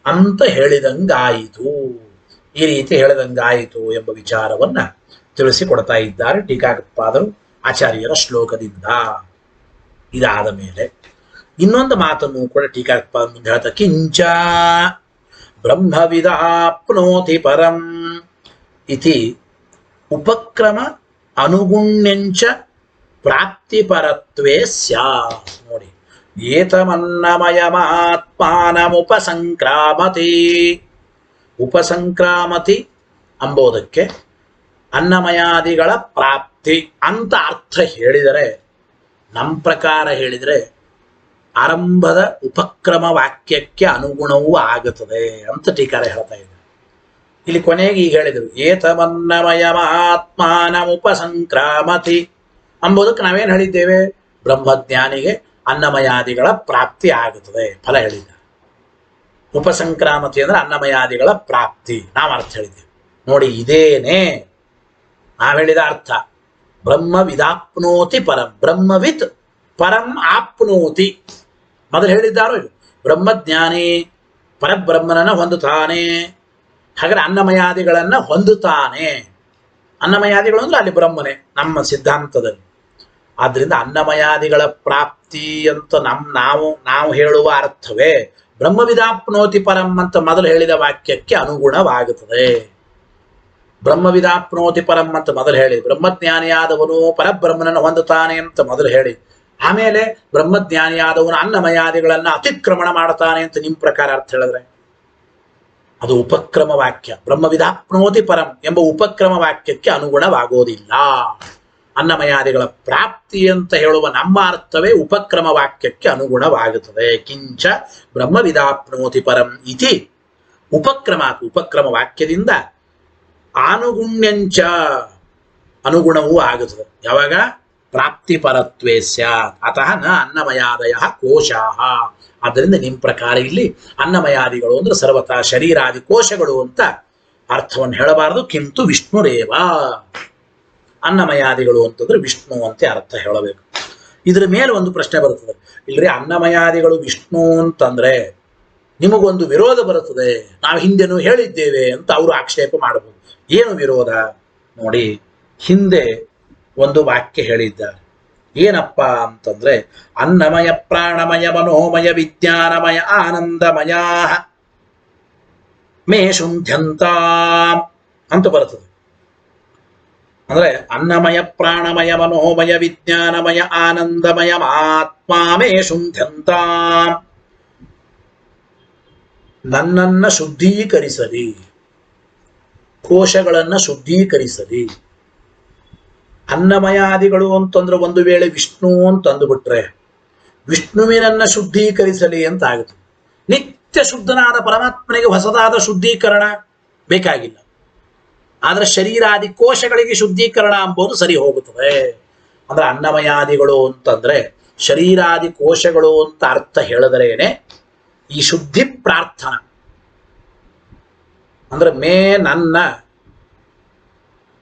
ಅಂತ ಹೇಳಿದಂಗಾಯಿತು. ಈ ರೀತಿ ಹೇಳಿದಂಗಾಯಿತು ಎಂಬ ವಿಚಾರವನ್ನ ತಿಳಿಸಿಕೊಡ್ತಾ ಇದ್ದಾರೆ ಟೀಕಾಕೃತ್ಪಾದರು ಆಚಾರ್ಯರ ಶ್ಲೋಕದಿಂದ. ಇದಾದ ಮೇಲೆ ಇನ್ನೊಂದು ಮಾತನ್ನು ಕೂಡ ಟೀಕಾಕೃತ್ಪಾದ ಮುಂದೆ ಹೇಳ್ತಾ, ಕಿಂಚ ಬ್ರಹ್ಮವಿದಾಪ್ನೋತಿ ಪರಂ ಇತಿ ಉಪಕ್ರಮ ಅನುಗುಣ್ಯಂಚ ಪ್ರಾಪ್ತಿಪರತ್ವೇ ಸ್ಯಾತ್. ನೋಡಿ, ಏತಮನ್ನಮಯಮಾತ್ಮಾನಮುಪಸಂಕ್ರಾಮತಿ. ಉಪಸಂಕ್ರಾಮತಿ ಅಂಬೋದಕ್ಕೆ ಅನ್ನಮಯಾದಿಗಳ ಪ್ರಾಪ್ತಿ ಅಂತ ಅರ್ಥ ಹೇಳಿದರೆ, ನಮ್ಮ ಪ್ರಕಾರ ಹೇಳಿದರೆ ಆರಂಭದ ಉಪಕ್ರಮ ವಾಕ್ಯಕ್ಕೆ ಅನುಗುಣವೂ ಆಗುತ್ತದೆ ಅಂತ ಟೀಕಾರ ಹೇಳ್ತಾ ಇದ್ದಾರೆ. ಇಲ್ಲಿ ಕೊನೆಗೆ ಈಗ ಹೇಳಿದರು ಏತಮನ್ನಮಯ ಮಹಾತ್ಮಾನಮುಪಸಂಕ್ರಾಮತಿ ಅಂಬುದಕ್ಕೆ ನಾವೇನು ಹೇಳಿದ್ದೇವೆ? ಬ್ರಹ್ಮಜ್ಞಾನಿಗೆ ಅನ್ನಮಯಾದಿಗಳ ಪ್ರಾಪ್ತಿ ಆಗುತ್ತದೆ ಫಲ ಹೇಳಿದ. ಉಪಸಂಕ್ರಾಮತಿ ಅಂದ್ರೆ ಅನ್ನಮಯಾದಿಗಳ ಪ್ರಾಪ್ತಿ ನಾವು ಅರ್ಥ ಹೇಳಿದ್ದೇವೆ. ನೋಡಿ ಇದೇನೇ ನಾವು ಹೇಳಿದ ಅರ್ಥ. ಬ್ರಹ್ಮವಿದಾಪ್ನೋತಿ ಪರಂ, ಬ್ರಹ್ಮವಿತ್ ಪರಂ ಆಪ್ನೋತಿ. ಮೊದಲು ಹೇಳಿದ್ದಾರೋ ಇದು, ಬ್ರಹ್ಮಜ್ಞಾನಿ ಪರಬ್ರಹ್ಮನನ್ನ ಹೊಂದುತ್ತಾನೆ, ಹಾಗಾದ್ರೆ ಅನ್ನಮಯಾದಿಗಳನ್ನ ಹೊಂದುತ್ತಾನೆ. ಅನ್ನಮಯಾದಿಗಳು ಅಂದ್ರೆ ಅಲ್ಲಿ ಬ್ರಹ್ಮನೇ ನಮ್ಮ ಸಿದ್ಧಾಂತದಲ್ಲಿ. ಆದ್ರಿಂದ ಅನ್ನಮಯಾದಿಗಳ ಪ್ರಾಪ್ತಿ ಅಂತ ನಾವು ಹೇಳುವ ಅರ್ಥವೇ ಬ್ರಹ್ಮವಿದಾಪ್ನೋತಿ ಪರಂ ಅಂತ ಮೊದಲು ಹೇಳಿದ ವಾಕ್ಯಕ್ಕೆ ಅನುಗುಣವಾಗುತ್ತದೆ. ಬ್ರಹ್ಮವಿದಾಪ್ನೋತಿ ಪರಂ ಅಂತ ಮೊದಲು ಹೇಳಿ, ಬ್ರಹ್ಮಜ್ಞಾನಿಯಾದವನು ಪರಬ್ರಹ್ಮನನ್ನು ಹೊಂದುತ್ತಾನೆ ಅಂತ ಮೊದಲು ಹೇಳಿ, ಆಮೇಲೆ ಬ್ರಹ್ಮಜ್ಞಾನಿಯಾದವನು ಅನ್ನಮಯಾದಿಗಳನ್ನ ಅತಿಕ್ರಮಣ ಮಾಡ್ತಾನೆ ಅಂತ ನಿಮ್ಮ ಪ್ರಕಾರ ಅರ್ಥ ಹೇಳಿದ್ರೆ ಅದು ಉಪಕ್ರಮ ವಾಕ್ಯ. ಬ್ರಹ್ಮವಿದಾಪ್ನೋತಿ ಪರಂ ಎಂಬ ಉಪಕ್ರಮ ವಾಕ್ಯಕ್ಕೆ ಅನುಗುಣವಾಗೋದಿಲ್ಲ. ಅನ್ನಮಯಾದಿಗಳ ಪ್ರಾಪ್ತಿ ಅಂತ ಹೇಳುವ ನಮ್ಮ ಅರ್ಥವೇ ಉಪಕ್ರಮ ವಾಕ್ಯಕ್ಕೆ ಅನುಗುಣವಾಗುತ್ತದೆ. ಕಿಂಚ ಬ್ರಹ್ಮವಿದಾಪ್ನೋತಿ ಪರಂ ಇತಿ ಉಪಕ್ರಮ ವಾಕ್ಯದಿಂದ ಆನುಗುಣ್ಯಂಚ ಅನುಗುಣವೂ ಆಗುತ್ತದೆ. ಯಾವಾಗ? ಪ್ರಾಪ್ತಿ ಪರತ್ವೇ ಸ್ಯಾತ್ ಅತಃ ನ ಅನ್ನಮಯಾದಯ ಕೋಶಾಹ. ಆದ್ದರಿಂದ ನಿಮ್ಮ ಪ್ರಕಾರ ಇಲ್ಲಿ ಅನ್ನಮಯಾದಿಗಳು ಅಂದ್ರೆ ಸರ್ವತಾ ಶರೀರಾದಿ ಕೋಶಗಳು ಅಂತ ಅರ್ಥವನ್ನು ಹೇಳಬಾರದು. ಕಿಂತು ವಿಷ್ಣುರೇವ, ಅನ್ನಮಯಾದಿಗಳು ಅಂತಂದ್ರೆ ವಿಷ್ಣು ಅಂತ ಅರ್ಥ ಹೇಳಬೇಕು. ಇದ್ರ ಮೇಲೆ ಒಂದು ಪ್ರಶ್ನೆ ಬರುತ್ತದೆ, ಇಲ್ರಿ ಅನ್ನಮಯಾದಿಗಳು ವಿಷ್ಣು ಅಂತಂದ್ರೆ ನಿಮಗೊಂದು ವಿರೋಧ ಬರುತ್ತದೆ, ನಾವು ಹಿಂದೆನೂ ಹೇಳಿದ್ದೇವೆ ಅಂತ ಅವರು ಆಕ್ಷೇಪ ಮಾಡಬಹುದು. ಏನು ವಿರೋಧ ನೋಡಿ, ಹಿಂದೆ ಒಂದು ವಾಕ್ಯ ಹೇಳಿದ್ದಾರೆ. ಏನಪ್ಪ ಅಂತಂದ್ರೆ ಅನ್ನಮಯ ಪ್ರಾಣಮಯ ಮನೋಮಯ ವಿಜ್ಞಾನಮಯ ಆನಂದಮಯ ಮೇ ಶುಂಠ್ಯಂತ ಅಂತ ಬರ್ತದೆ. ಅಂದ್ರೆ ಅನ್ನಮಯ ಪ್ರಾಣಮಯ ಮನೋಮಯ ವಿಜ್ಞಾನಮಯ ಆನಂದಮಯ ಆತ್ಮ ಮೇ ಶುಂಠ್ಯಂತ, ನನ್ನನ್ನ ಶುದ್ಧೀಕರಿಸಲಿ, ಕೋಶಗಳನ್ನ ಶುದ್ಧೀಕರಿಸಲಿ. ಅನ್ನಮಯಾದಿಗಳು ಅಂತಂದ್ರೆ ಒಂದು ವೇಳೆ ವಿಷ್ಣು ಅಂತ ಅಂದುಬಿಟ್ರೆ ವಿಷ್ಣುವಿನನ್ನ ಶುದ್ಧೀಕರಿಸಲಿ ಅಂತ ಆಗುತ್ತೆ. ನಿತ್ಯ ಶುದ್ಧನಾದ ಪರಮಾತ್ಮನಿಗೆ ಹೊಸದಾದ ಶುದ್ಧೀಕರಣ ಬೇಕಾಗಿಲ್ಲ. ಆದ್ರೆ ಶರೀರಾದಿ ಕೋಶಗಳಿಗೆ ಶುದ್ಧೀಕರಣ ಎಂಬುದು ಸರಿ ಹೋಗುತ್ತದೆ. ಅಂದ್ರೆ ಅನ್ನಮಯಾದಿಗಳು ಅಂತಂದ್ರೆ ಶರೀರಾದಿ ಕೋಶಗಳು ಅಂತ ಅರ್ಥ ಹೇಳಿದರೇನೆ ಈ ಶುದ್ಧಿ ಪ್ರಾರ್ಥನಾ ಅಂದ್ರೆ ನನ್ನ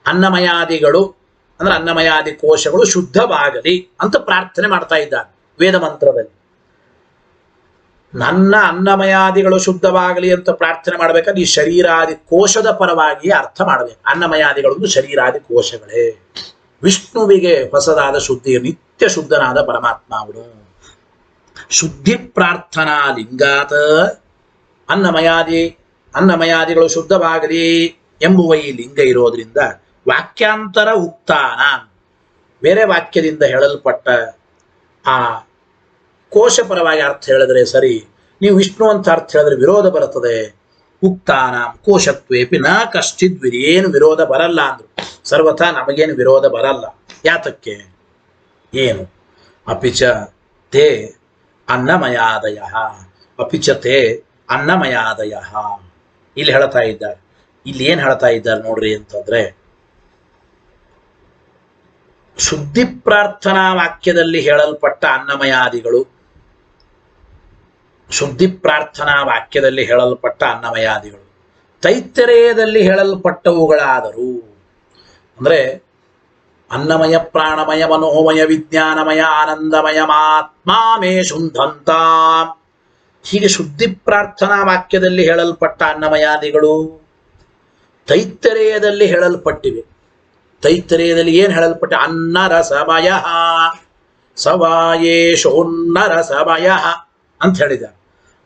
ಅನ್ನಮಯಾದಿಗಳು ಅಂದ್ರೆ ಅನ್ನಮಯಾದಿ ಕೋಶಗಳು ಶುದ್ಧವಾಗಲಿ ಅಂತ ಪ್ರಾರ್ಥನೆ ಮಾಡ್ತಾ ಇದ್ದಾರೆ ವೇದ ಮಂತ್ರದಲ್ಲಿ. ನನ್ನ ಅನ್ನಮಯಾದಿಗಳು ಶುದ್ಧವಾಗಲಿ ಅಂತ ಪ್ರಾರ್ಥನೆ ಮಾಡ್ಬೇಕಾದ್ರೆ ಈ ಶರೀರಾದಿ ಕೋಶದ ಪರವಾಗಿ ಅರ್ಥ ಮಾಡಬೇಕು. ಅನ್ನಮಯಾದಿಗಳು ಶರೀರಾದಿ ಕೋಶಗಳೇ, ವಿಷ್ಣುವಿಗೆ ಹೊಸದಾದ ಶುದ್ಧಿ, ನಿತ್ಯ ಶುದ್ಧನಾದ ಪರಮಾತ್ಮ ಅವನು. ಶುದ್ಧಿ ಪ್ರಾರ್ಥನಾ ಲಿಂಗಾತ ಅನ್ನಮಯಾದಿಗಳು ಶುದ್ಧವಾಗಲಿ ಎಂಬುವ ಈ ಲಿಂಗ ಇರೋದ್ರಿಂದ ವಾಕ್ಯಾಂತರ ಉಕ್ತಾನ, ಬೇರೆ ವಾಕ್ಯದಿಂದ ಹೇಳಲ್ಪಟ್ಟ ಆ ಕೋಶ ಪರವಾಗಿ ಅರ್ಥ ಹೇಳಿದ್ರೆ ಸರಿ, ನೀವು ವಿಷ್ಣು ಅಂತ ಅರ್ಥ ಹೇಳಿದ್ರೆ ವಿರೋಧ ಬರುತ್ತದೆ. ಉಕ್ತಾನ ಕೋಶತ್ವೇಪಿ ನ ಕಶ್ಚಿದ್ವಿರಿ, ಏನು ವಿರೋಧ ಬರಲ್ಲ ಅಂದ್ರು. ಸರ್ವಥಾ ನಮಗೇನು ವಿರೋಧ ಬರಲ್ಲ. ಯಾತಕ್ಕೆ? ಏನು? ಅಪಿಚ ತೇ ಅನ್ನಮಯಾದಯ, ಅಪಿಚ ತೇ ಅನ್ನಮಯಾದಯ ಇಲ್ಲಿ ಹೇಳ್ತಾ ಇದ್ದಾರೆ. ಇಲ್ಲಿ ಏನ್ ಹೇಳ್ತಾ ಇದ್ದಾರೆ ನೋಡ್ರಿ ಅಂತಂದ್ರೆ, ಶುದ್ಧಿ ಪ್ರಾರ್ಥನಾ ವಾಕ್ಯದಲ್ಲಿ ಹೇಳಲ್ಪಟ್ಟ ಅನ್ನಮಯಾದಿಗಳು, ಶುದ್ಧಿ ಪ್ರಾರ್ಥನಾ ವಾಕ್ಯದಲ್ಲಿ ಹೇಳಲ್ಪಟ್ಟ ಅನ್ನಮಯಾದಿಗಳು ತೈತ್ತರೇಯದಲ್ಲಿ ಹೇಳಲ್ಪಟ್ಟವುಗಳಾದರೂ, ಅಂದ್ರೆ ಅನ್ನಮಯ ಪ್ರಾಣಮಯ ಮನೋಮಯ ವಿಜ್ಞಾನಮಯ ಆನಂದಮಯ ಆತ್ಮಾ ಮೇ ಶುಂಠಂತ, ಹೀಗೆ ಶುದ್ಧಿ ಪ್ರಾರ್ಥನಾ ವಾಕ್ಯದಲ್ಲಿ ಹೇಳಲ್ಪಟ್ಟ ಅನ್ನಮಯಾದಿಗಳು ತೈತ್ತರೇಯದಲ್ಲಿ ಹೇಳಲ್ಪಟ್ಟಿವೆ. ತೈತ್ತರೇಯದಲ್ಲಿ ಏನ್ ಹೇಳಲ್ಪಟ್ಟ? ಅನ್ನರಸಮಯ ಸವಾಯೇಶೋನ್ನರಸಮಯ ಅಂತ ಹೇಳಿದ್ದಾರೆ.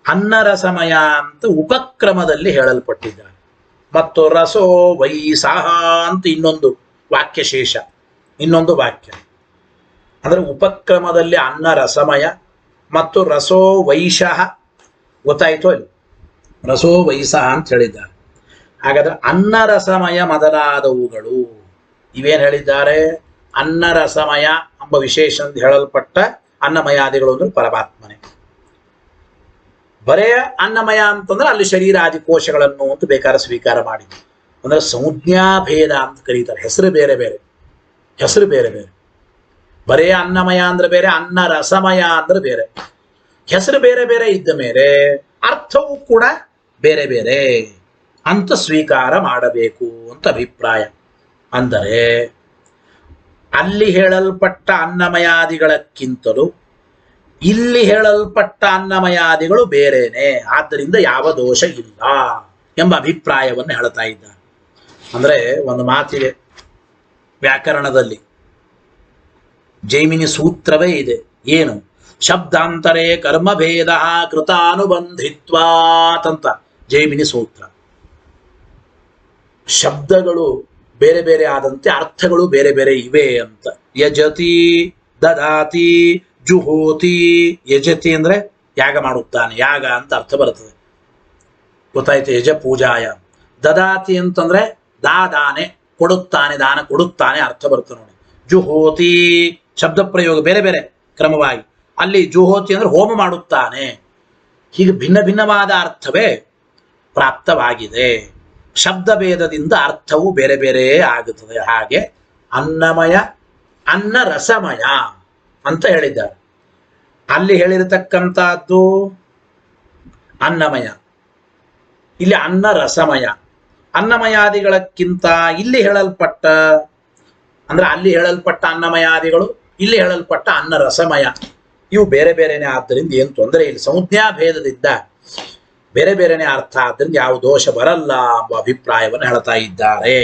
ಅನ್ನರಸಮಯ ಅಂತ ಉಪಕ್ರಮದಲ್ಲಿ ಹೇಳಲ್ಪಟ್ಟಿದ್ದಾರೆ. ಮತ್ತು ರಸೋ ವೈಸಹ ಅಂತ ಇನ್ನೊಂದು ವಾಕ್ಯಶೇಷ, ಇನ್ನೊಂದು ವಾಕ್ಯ. ಅಂದ್ರೆ ಉಪಕ್ರಮದಲ್ಲಿ ಅನ್ನರಸಮಯ ಮತ್ತು ರಸೋ ವೈಶಃ, ಗೊತ್ತಾಯ್ತು ಅಲ್ಲಿ ರಸೋ ವೈಸಹ ಅಂತ ಹೇಳಿದ್ದಾರೆ. ಹಾಗಾದ್ರೆ ಅನ್ನರಸಮಯ ಮೊದಲಾದವುಗಳು ಇವೇನು ಹೇಳಿದ್ದಾರೆ? ಅನ್ನರಸಮಯ ಎಂಬ ವಿಶೇಷ ಹೇಳಲ್ಪಟ್ಟ ಅನ್ನಮಯಾದಿಗಳು ಅಂದ್ರೆ ಪರಮಾತ್ಮನೇ. ಬರೇ ಅನ್ನಮಯ ಅಂತಂದ್ರೆ ಅಲ್ಲಿ ಶರೀರಾದಿ ಕೋಶಗಳನ್ನು ಅಂತ ಬೇಕಾದ್ರೆ ಸ್ವೀಕಾರ ಮಾಡಿ. ಅಂದ್ರೆ ಸಂಜ್ಞಾಭೇದ ಅಂತ ಕರೀತಾರೆ. ಹೆಸರು ಬೇರೆ ಬೇರೆ, ಹೆಸರು ಬೇರೆ ಬೇರೆ. ಬರೇ ಅನ್ನಮಯ ಅಂದ್ರೆ ಬೇರೆ, ಅನ್ನ ರಸಮಯ ಅಂದ್ರೆ ಬೇರೆ. ಹೆಸರು ಬೇರೆ ಬೇರೆ ಇದ್ದ ಮೇಲೆ ಅರ್ಥವೂ ಕೂಡ ಬೇರೆ ಬೇರೆ ಅಂತ ಸ್ವೀಕಾರ ಮಾಡಬೇಕು ಅಂತ ಅಭಿಪ್ರಾಯ. ಅಂದರೆ ಅಲ್ಲಿ ಹೇಳಲ್ಪಟ್ಟ ಅನ್ನಮಯಾದಿಗಳಕ್ಕಿಂತಲೂ ಇಲ್ಲಿ ಹೇಳಲ್ಪಟ್ಟ ಅನ್ನಮಯಾದಿಗಳು ಬೇರೆನೆ, ಆದ್ದರಿಂದ ಯಾವ ದೋಷ ಇಲ್ಲ ಎಂಬ ಅಭಿಪ್ರಾಯವನ್ನು ಹೇಳ್ತಾ ಇದ್ದಾರೆ. ಅಂದ್ರೆ ಒಂದು ಮಾತಿದೆ ವ್ಯಾಕರಣದಲ್ಲಿ, ಜೈಮಿನಿ ಸೂತ್ರವೇ ಇದೆ. ಏನು? ಶಬ್ದಾಂತರೇ ಕರ್ಮಭೇದ ಕೃತಾನುಬಂಧಿತ್ವಾತ್ ಅಂತ ಜೈಮಿನಿ ಸೂತ್ರ. ಶಬ್ದಗಳು ಬೇರೆ ಬೇರೆ ಆದಂತೆ ಅರ್ಥಗಳು ಬೇರೆ ಬೇರೆ ಇವೆ ಅಂತ. ಯಜತಿ, ದದಾತಿ, ಜುಹೋತಿ. ಯಜತಿ ಅಂದ್ರೆ ಯಾಗ ಮಾಡುತ್ತಾನೆ, ಯಾಗ ಅಂತ ಅರ್ಥ ಬರುತ್ತದೆ, ಗೊತ್ತಾಯ್ತು? ಯಜ ಪೂಜಾಯ. ದದಾತಿ ಅಂತಂದ್ರೆ ದಾನೆ ಕೊಡುತ್ತಾನೆ, ದಾನ ಕೊಡುತ್ತಾನೆ ಅರ್ಥ ಬರುತ್ತೆ ನೋಡಿ. ಜುಹೋತಿ ಶಬ್ದ ಪ್ರಯೋಗ ಬೇರೆ ಬೇರೆ ಕ್ರಮವಾಗಿ. ಅಲ್ಲಿ ಜುಹೋತಿ ಅಂದ್ರೆ ಹೋಮ ಮಾಡುತ್ತಾನೆ. ಹೀಗೆ ಭಿನ್ನ ಭಿನ್ನವಾದ ಅರ್ಥವೇ ಪ್ರಾಪ್ತವಾಗಿದೆ. ಶಬ್ದ ಭೇದದಿಂದ ಅರ್ಥವು ಬೇರೆ ಬೇರೆ ಆಗುತ್ತದೆ. ಹಾಗೆ ಅನ್ನಮಯ, ಅನ್ನ ರಸಮಯ ಅಂತ ಹೇಳಿದ್ದಾರೆ. ಅಲ್ಲಿ ಹೇಳಿರತಕ್ಕಂಥದ್ದು ಅನ್ನಮಯ, ಇಲ್ಲಿ ಅನ್ನ ರಸಮಯ. ಅನ್ನಮಯಾದಿಗಳಕ್ಕಿಂತ ಇಲ್ಲಿ ಹೇಳಲ್ಪಟ್ಟ ಅಂದ್ರೆ ಅಲ್ಲಿ ಹೇಳಲ್ಪಟ್ಟ ಅನ್ನಮಯಾದಿಗಳು, ಇಲ್ಲಿ ಹೇಳಲ್ಪಟ್ಟ ಅನ್ನ ರಸಮಯ ಇವು ಬೇರೆ ಬೇರೆನೆ. ಆದ್ದರಿಂದ ಏನು ತೊಂದರೆ ಇಲ್ಲ. ಸಂಜ್ಞಾ ಭೇದದಿಂದ ಬೇರೆ ಬೇರೆನೆ ಅರ್ಥ, ಆದ್ದರಿಂದ ಯಾವ ದೋಷ ಬರಲ್ಲ ಎಂಬ ಅಭಿಪ್ರಾಯವನ್ನು ಹೇಳ್ತಾ ಇದ್ದಾರೆ.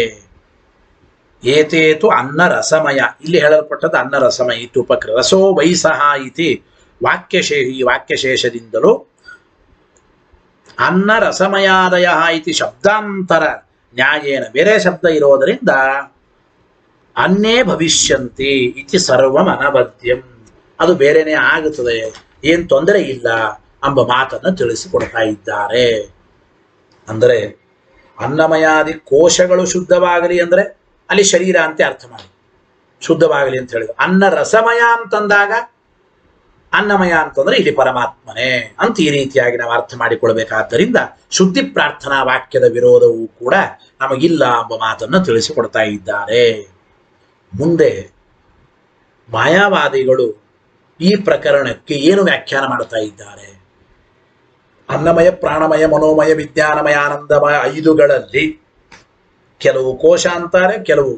ಏತೇತು ಅನ್ನ ರಸಮಯ, ಇಲ್ಲಿ ಹೇಳಲ್ಪಟ್ಟದ್ದು ಅನ್ನ ರಸಮಯ. ಇತ್ತು ಉಪಕ್ರ ರಸೋ ವೈಸಹ ಇತಿ ಈ ವಾಕ್ಯಶೇಷದಿಂದಲೂ ಅನ್ನ ರಸಮಯಾದಯ ಇತಿ ಶಬ್ದಾಂತರ ನ್ಯಾಯೇನ, ಬೇರೆ ಶಬ್ದ ಇರೋದರಿಂದ ಅನ್ನೇ ಭವಿಷ್ಯಂತಿ ಇತಿ ಸರ್ವಂ ಅನಬದ್ಯಂ, ಅದು ಬೇರೆನೆ ಆಗುತ್ತದೆ, ಏನು ತೊಂದರೆ ಇಲ್ಲ ಎಂಬ ಮಾತನ್ನು ತಿಳಿಸಿಕೊಡ್ತಾ ಇದ್ದಾರೆ. ಅಂದರೆ ಅನ್ನಮಯಾದಿ ಕೋಶಗಳು ಶುದ್ಧವಾಗಲಿ ಅಂದರೆ ಅಲ್ಲಿ ಶರೀರ ಅಂತ ಅರ್ಥ ಮಾಡಿ, ಶುದ್ಧವಾಗಲಿ ಅಂತ ಹೇಳಿದ್ರು. ಅನ್ನ ರಸಮಯ ಅಂತಂದಾಗ ಅನ್ನಮಯ ಅಂತಂದ್ರೆ ಇಲ್ಲಿ ಪರಮಾತ್ಮನೇ ಅಂತ ಈ ರೀತಿಯಾಗಿ ನಾವು ಅರ್ಥ ಮಾಡಿಕೊಳ್ಬೇಕಾದ್ದರಿಂದ ಶುದ್ಧಿ ಪ್ರಾರ್ಥನಾ ವಾಕ್ಯದ ವಿರೋಧವೂ ಕೂಡ ನಮಗಿಲ್ಲ ಎಂಬ ಮಾತನ್ನು ತಿಳಿಸಿಕೊಡ್ತಾ ಇದ್ದಾರೆ. ಮುಂದೆ ಮಾಯಾವಾದಿಗಳು ಈ ಪ್ರಕರಣಕ್ಕೆ ಏನು ವ್ಯಾಖ್ಯಾನ ಮಾಡ್ತಾ ಇದ್ದಾರೆ? ಅನ್ನಮಯ, ಪ್ರಾಣಮಯ, ಮನೋಮಯ, ವಿಜ್ಞಾನಮಯ, ಆನಂದಮಯ ಐದುಗಳಲ್ಲಿ ಕೆಲವು ಕೋಶ ಅಂತಾರೆ, ಕೆಲವು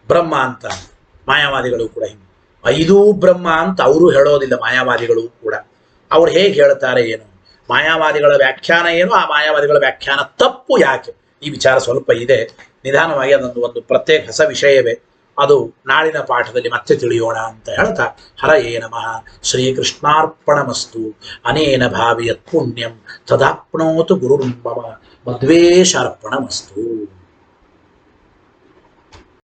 ಬ್ರಹ್ಮ ಅಂತಾರೆ. ಮಾಯಾವಾದಿಗಳು ಕೂಡ ಹಿಂಗೆ ಐದೂ ಬ್ರಹ್ಮ ಅಂತ ಅವರು ಹೇಳೋದಿಲ್ಲ. ಮಾಯಾವಾದಿಗಳು ಕೂಡ ಅವ್ರು ಹೇಗೆ ಹೇಳ್ತಾರೆ ಏನು, ಮಾಯಾವಾದಿಗಳ ವ್ಯಾಖ್ಯಾನ ಏನು, ಆ ಮಾಯಾವಾದಿಗಳ ವ್ಯಾಖ್ಯಾನ ತಪ್ಪು ಯಾಕೆ, ಈ ವಿಚಾರ ಸ್ವಲ್ಪ ಇದೆ. ನಿಧಾನವಾಗಿ ಅದೊಂದು ಒಂದು ಪ್ರತ್ಯೇಕ ಹೊಸ ವಿಷಯವೇ, ಅದು ನಾಳಿನ ಪಾಠದಲ್ಲಿ ಮತ್ತೆ ತಿಳಿಯೋಣ ಅಂತ ಹೇಳ್ತಾ, ಹರಯೇ ನಮಃ. ಶ್ರೀಕೃಷ್ಣಾರ್ಪಣಮಸ್ತು. ಅನೇನ ಭಾವಿಯತ್ ಪುಣ್ಯಂ ತದಾಪ್ನೋತು ಗುರುರ್ಮಮ. ಮದ್ವೇಷಾರ್ಪಣಮಸ್ತು.